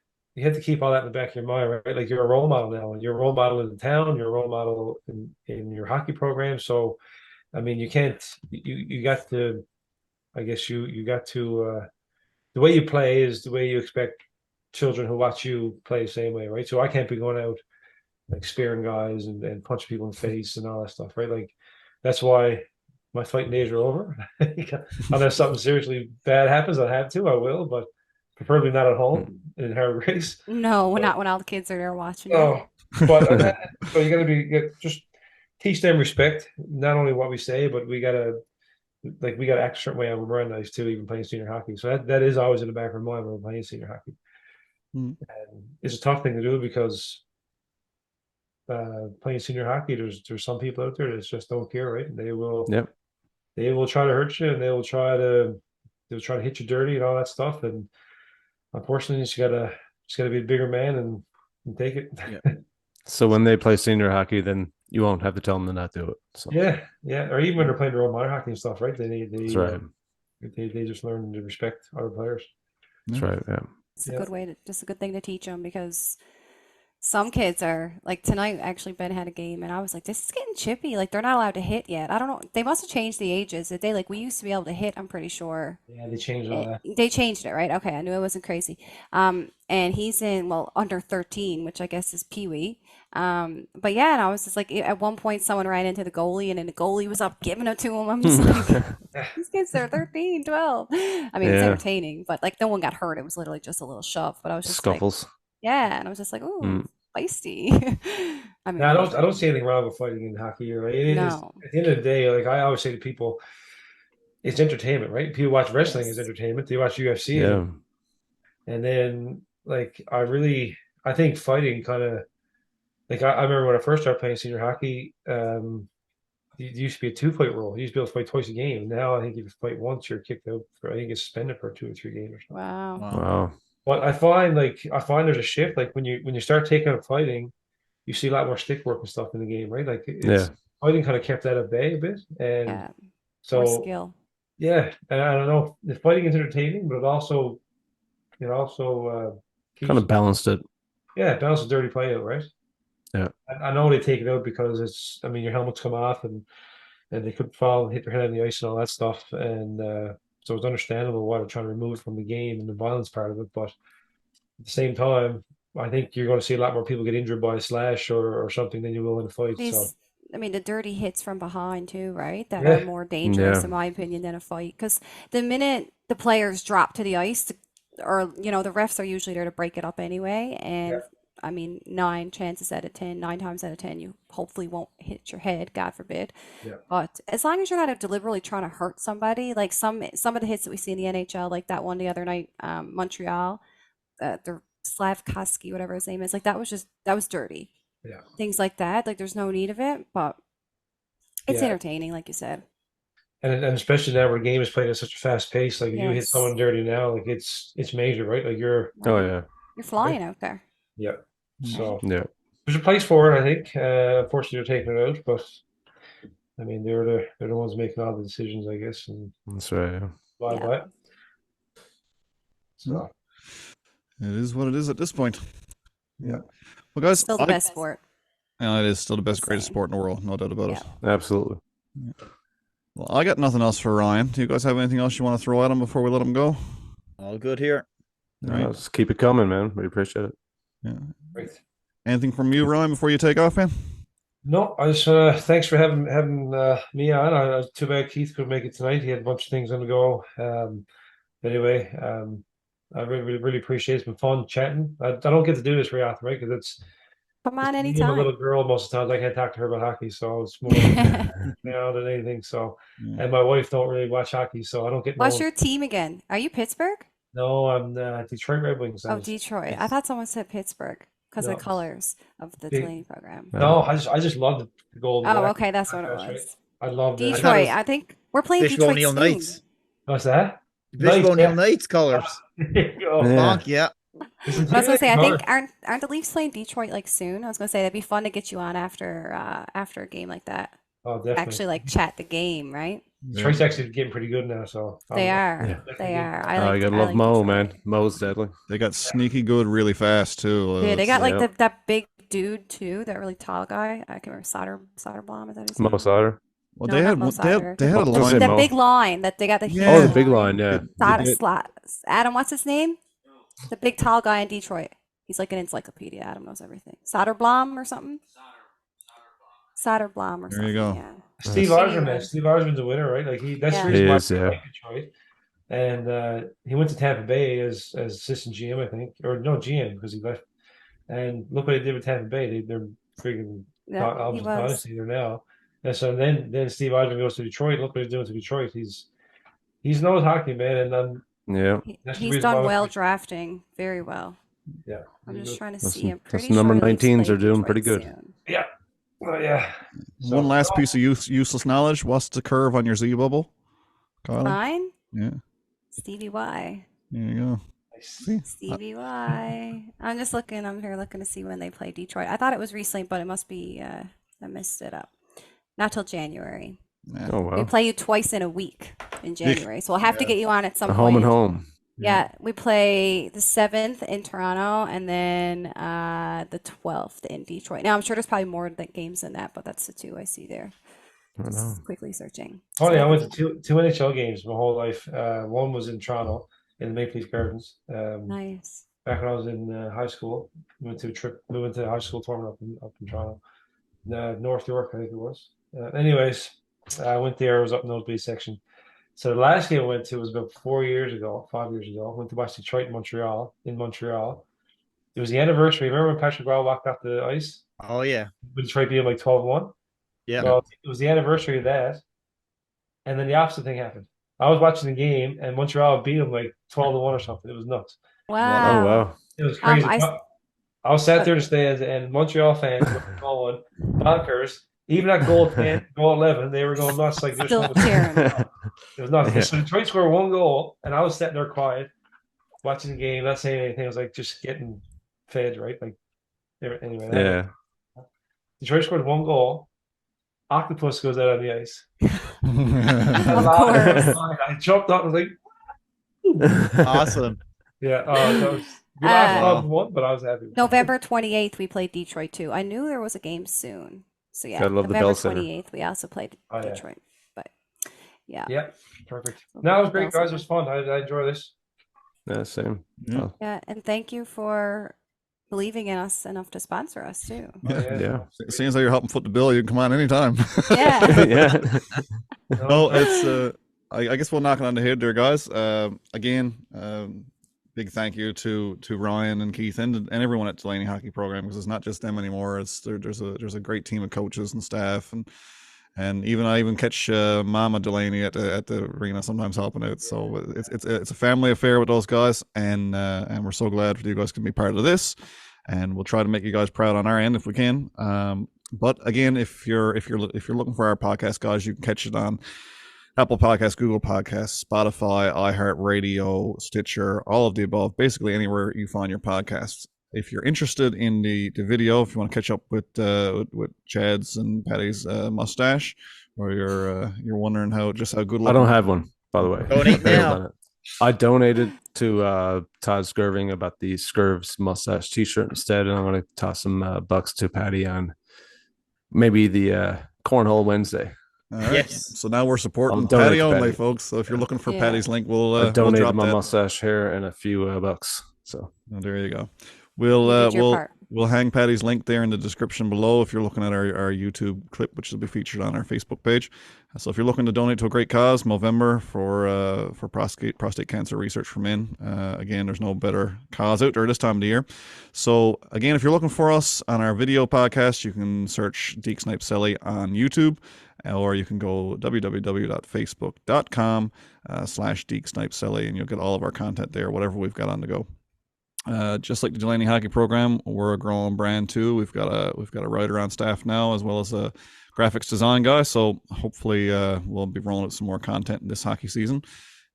keep all that in the back of your mind, right? Like you're a role model now, and you're a role model in the town, you're a role model in your hockey program. So I mean, you can't, you got to, I guess you got to, the way you play is the way you expect children who watch you play the same way, right? So I can't be going out like spearing guys and punching people in the face and all that stuff, right? Like that's why my fighting days are over. Unless something seriously bad happens, I will, but preferably not at home in Howard Grace. No, not when all the kids are there watching. No, but you got to just teach them respect, not only what we say, but we gotta act a certain way on run nice too, even playing senior hockey. So that is always in the back of my mind when we're playing senior hockey. And it's a tough thing to do because playing senior hockey, there's some people out there that just don't care, right? And they will try to hurt you, and they'll try to hit you dirty and all that stuff. And unfortunately, you just gotta be a bigger man and take it. Yeah. So when they play senior hockey, then you won't have to tell them to not do it. So. Yeah. Or even when they're playing their own minor hockey and stuff, right? That's right. They just learn to respect other players. That's right. Yeah. It's a good way just a good thing to teach them, because some kids are like tonight. Actually, Ben had a game, and I was like, "This is getting chippy. Like they're not allowed to hit yet." I don't know. They must have changed the ages. That they we used to be able to hit. I'm pretty sure. Yeah, they changed all that. They changed it, right? Okay, I knew it wasn't crazy. And he's in under 13, which I guess is peewee. But yeah, and I was just like, at one point, someone ran into the goalie, and then the goalie was up giving it to him. I'm just like, these kids are 13, 12. I mean, it's entertaining, but like no one got hurt. It was literally just a little shove. But I was just scuffles. Yeah, and I was just like, "Ooh, feisty." I mean, I don't see anything wrong with fighting in hockey. Right? It is, at the end of the day, like I always say to people, it's entertainment, right? People watch wrestling as entertainment. They watch UFC, and then like I think fighting kind of like I remember when I first started playing senior hockey. It used to be a 2-fight rule. You used to be able to fight twice a game. Now I think if you fight once, you're kicked out for, I think it's suspended for 2 or 3 games or something. Wow. But I find there's a shift. Like when you start taking up fighting, you see a lot more stick work and stuff in the game, right? Like fighting kind of kept that at bay a bit, and so more skill. Yeah, and I don't know. The fighting is entertaining, but it also kind of balanced it. Yeah, balanced the dirty play out, right? Yeah, I know they take it out because your helmets come off and they could fall and hit their head on the ice and all that stuff, and so it's understandable why they're trying to remove it from the game and the violence part of it. But at the same time, I think you're going to see a lot more people get injured by a slash or something than you will in a fight. I mean, the dirty hits from behind too, right? That are more dangerous, in my opinion, than a fight. Because the minute the players drop to the ice, the refs are usually there to break it up anyway. And I mean, 9 times out of 10, you hopefully won't hit your head, God forbid. Yeah. But as long as you're not deliberately trying to hurt somebody, like some of the hits that we see in the NHL, like that one the other night, Montreal, the Slavkovsky, whatever his name is, like that was dirty. Yeah. Things like that, like there's no need of it, but it's entertaining, like you said. And especially now where the game is played at such a fast pace, like if you hit someone dirty now, like it's major, right? Like you're flying out there. Yeah. So there's a place for it, I think. Unfortunately, they're taking it out, but I mean they're the ones making all the decisions, I guess. And that's right. Bye. So it is what it is at this point. Yeah. Well, guys, Still the best sport. Yeah, it is still the best, greatest sport in the world, no doubt about it. Absolutely. Well, I got nothing else for Ryan. Do you guys have anything else you want to throw at him before we let him go? All good here. Right. Just keep it coming, man. We appreciate it. Yeah. Great. Anything from you, Ryan, before you take off, man? No, I just thanks for having me on. Too bad Keith couldn't make it tonight. He had a bunch of things on the go. Anyway, I really appreciate it. It's been fun chatting. I don't get to do this very often, right? Because Come on me and anytime. a little girl most of the times. I can't talk to her about hockey, so it's more than anything. So, and my wife don't really watch hockey, so I don't get. What's your team again? Are you Pittsburgh? No, I'm Detroit Red Wings. Oh, Detroit. I thought someone said Pittsburgh because of the colors of the Delaney program. No, I just love the gold. Oh, okay, that's what it was. Right? I love Detroit. I think we're playing Bishop Detroit O'Neill soon. Knights. What's that? Bishop O'Neill Knights colors. There you go. Yeah. I was gonna say, I think aren't the Leafs playing Detroit like soon? I was gonna say that'd be fun to get you on after a game like that. Oh, definitely. Actually, like chat the game, right? Detroit's actually getting pretty good now, so they are. They are. I gotta love Mo, man. Mo's deadly. They got sneaky good really fast too. Yeah, they got like that big dude too, that really tall guy. I can remember Soderblom. Is that his name? Mo Sauter. Well, No, they had a line. The big line that they got the Oh, the big line, yeah. Adam, what's his name? The big tall guy in Detroit. He's like an encyclopedia. Adam knows everything. Soderblom or something? Soderblom or something. There you go. Yeah. Steve Yzerman, man. Steve Yzerman's a winner, right? Like that's the reason why he like Detroit. And he went to Tampa Bay as assistant GM, I think, or no GM because he left. And look what he did with Tampa Bay. They're freaking dynasty there now. And so then Steve Yzerman goes to Detroit. Look what he's doing to Detroit. He's knows hockey, man, and he's done well drafting, very well. Yeah, I'm just trying to see him. Those number 19s are doing pretty good. Soon. Yeah. Oh, yeah. So, one last piece of useless knowledge. What's the curve on your Z bubble, Kyle? Mine? Yeah. Stevie Y. There you go. Stevie Y. I'm just looking. I'm here looking to see when they play Detroit. I thought it was recently, but it must be. I messed it up. Not till January. Yeah. Oh, wow. We play you twice in a week in January, so we'll have to get you on at some point. Home and home. Yeah, we play the 7th in Toronto and then the 12th in Detroit. Now, I'm sure there's probably more games than that, but that's the two I see there. Just quickly searching. Oh, yeah, I went to two NHL games my whole life. One was in Toronto in the Maple Leaf Gardens. Nice. Back when I was in high school, we went to a high school tournament up in Toronto. North York, I think it was. Anyways, I went there. I was up in the nosebleed section. So the last game I went to was about 5 years ago. I went to watch Detroit in Montreal. It was the anniversary. Remember when Patrick Roy walked off the ice? Oh, yeah. With Detroit being like 12-1? Yeah. Well, it was the anniversary of that. And then the opposite thing happened. I was watching the game, and Montreal beat them like 12-1 or something. It was nuts. Wow. Oh, wow. It was crazy. I was sat there in the stands, and Montreal fans were going bonkers. Even at goal 10, goal 11, they were going nuts. Like still cheering. It was nuts. Yeah. So Detroit scored one goal, and I was sitting there quiet, watching the game, not saying anything. I was like just getting fed, right? Like anyway. Yeah. Detroit scored one goal. Octopus goes out on the ice. Of course. I jumped up and was like, awesome. Yeah. That was. We lost one, but I was happy. November 28th, we played Detroit too. I knew there was a game soon. So yeah, November 28th, we also played Detroit. But yeah. Yeah, perfect. No, it was great, guys. It was fun. I enjoy this. Yeah, same. Yeah, and thank you for believing in us enough to sponsor us too. Yeah. Seems like you're helping foot the bill. You can come on anytime. Yeah. Yeah. No, it's I guess we'll knock it on the head there, guys. Again, big thank you to Ryan and Keith and everyone at Delaney Hockey Program, because it's not just them anymore. There's a great team of coaches and staff, and I even catch Mama Delaney at the arena sometimes helping out. So it's a family affair with those guys, and we're so glad that you guys can be part of this, and we'll try to make you guys proud on our end if we can. But again, if you're looking for our podcast, guys, you can catch it on Apple Podcasts, Google Podcasts, Spotify, iHeartRadio, Stitcher, all of the above, basically anywhere you find your podcasts. If you're interested in the video, if you want to catch up with Chad's and Patty's mustache, or you're wondering how good looking. I don't have one, by the way. Donate now. I donated to Todd Skirving about the Skirv's mustache T-shirt instead, and I'm going to toss some bucks to Patty on maybe the Cornhole Wednesday. All right. Yes. So now we're supporting Patty only, folks. So if you're looking for Patty's link, we'll donate drop my that. mustache hair and a few bucks. So there you go. We'll hang Patty's link there in the description below if you're looking at our YouTube clip, which will be featured on our Facebook page. So if you're looking to donate to a great cause, Movember for prostate cancer research for men. Again, there's no better cause out there this time of the year. So again, if you're looking for us on our video podcast, you can search Deke Snipe Selly on YouTube, or you can go www.facebook.com/Deke Snipe Selly, and you'll get all of our content there, whatever we've got on the go. Just like the Delaney Hockey Program, we're a growing brand too. We've got a writer on staff now, as well as a graphics design guy. So hopefully we'll be rolling out some more content this hockey season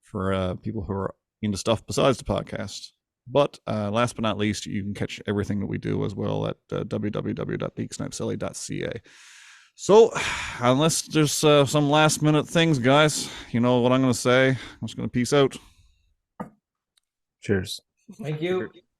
for people who are into stuff besides the podcast. But last but not least, you can catch everything that we do as well at www.dekesnipeselly.ca. So unless there's some last minute things, guys, you know what I'm going to say. I'm just going to peace out. Cheers. Thank you.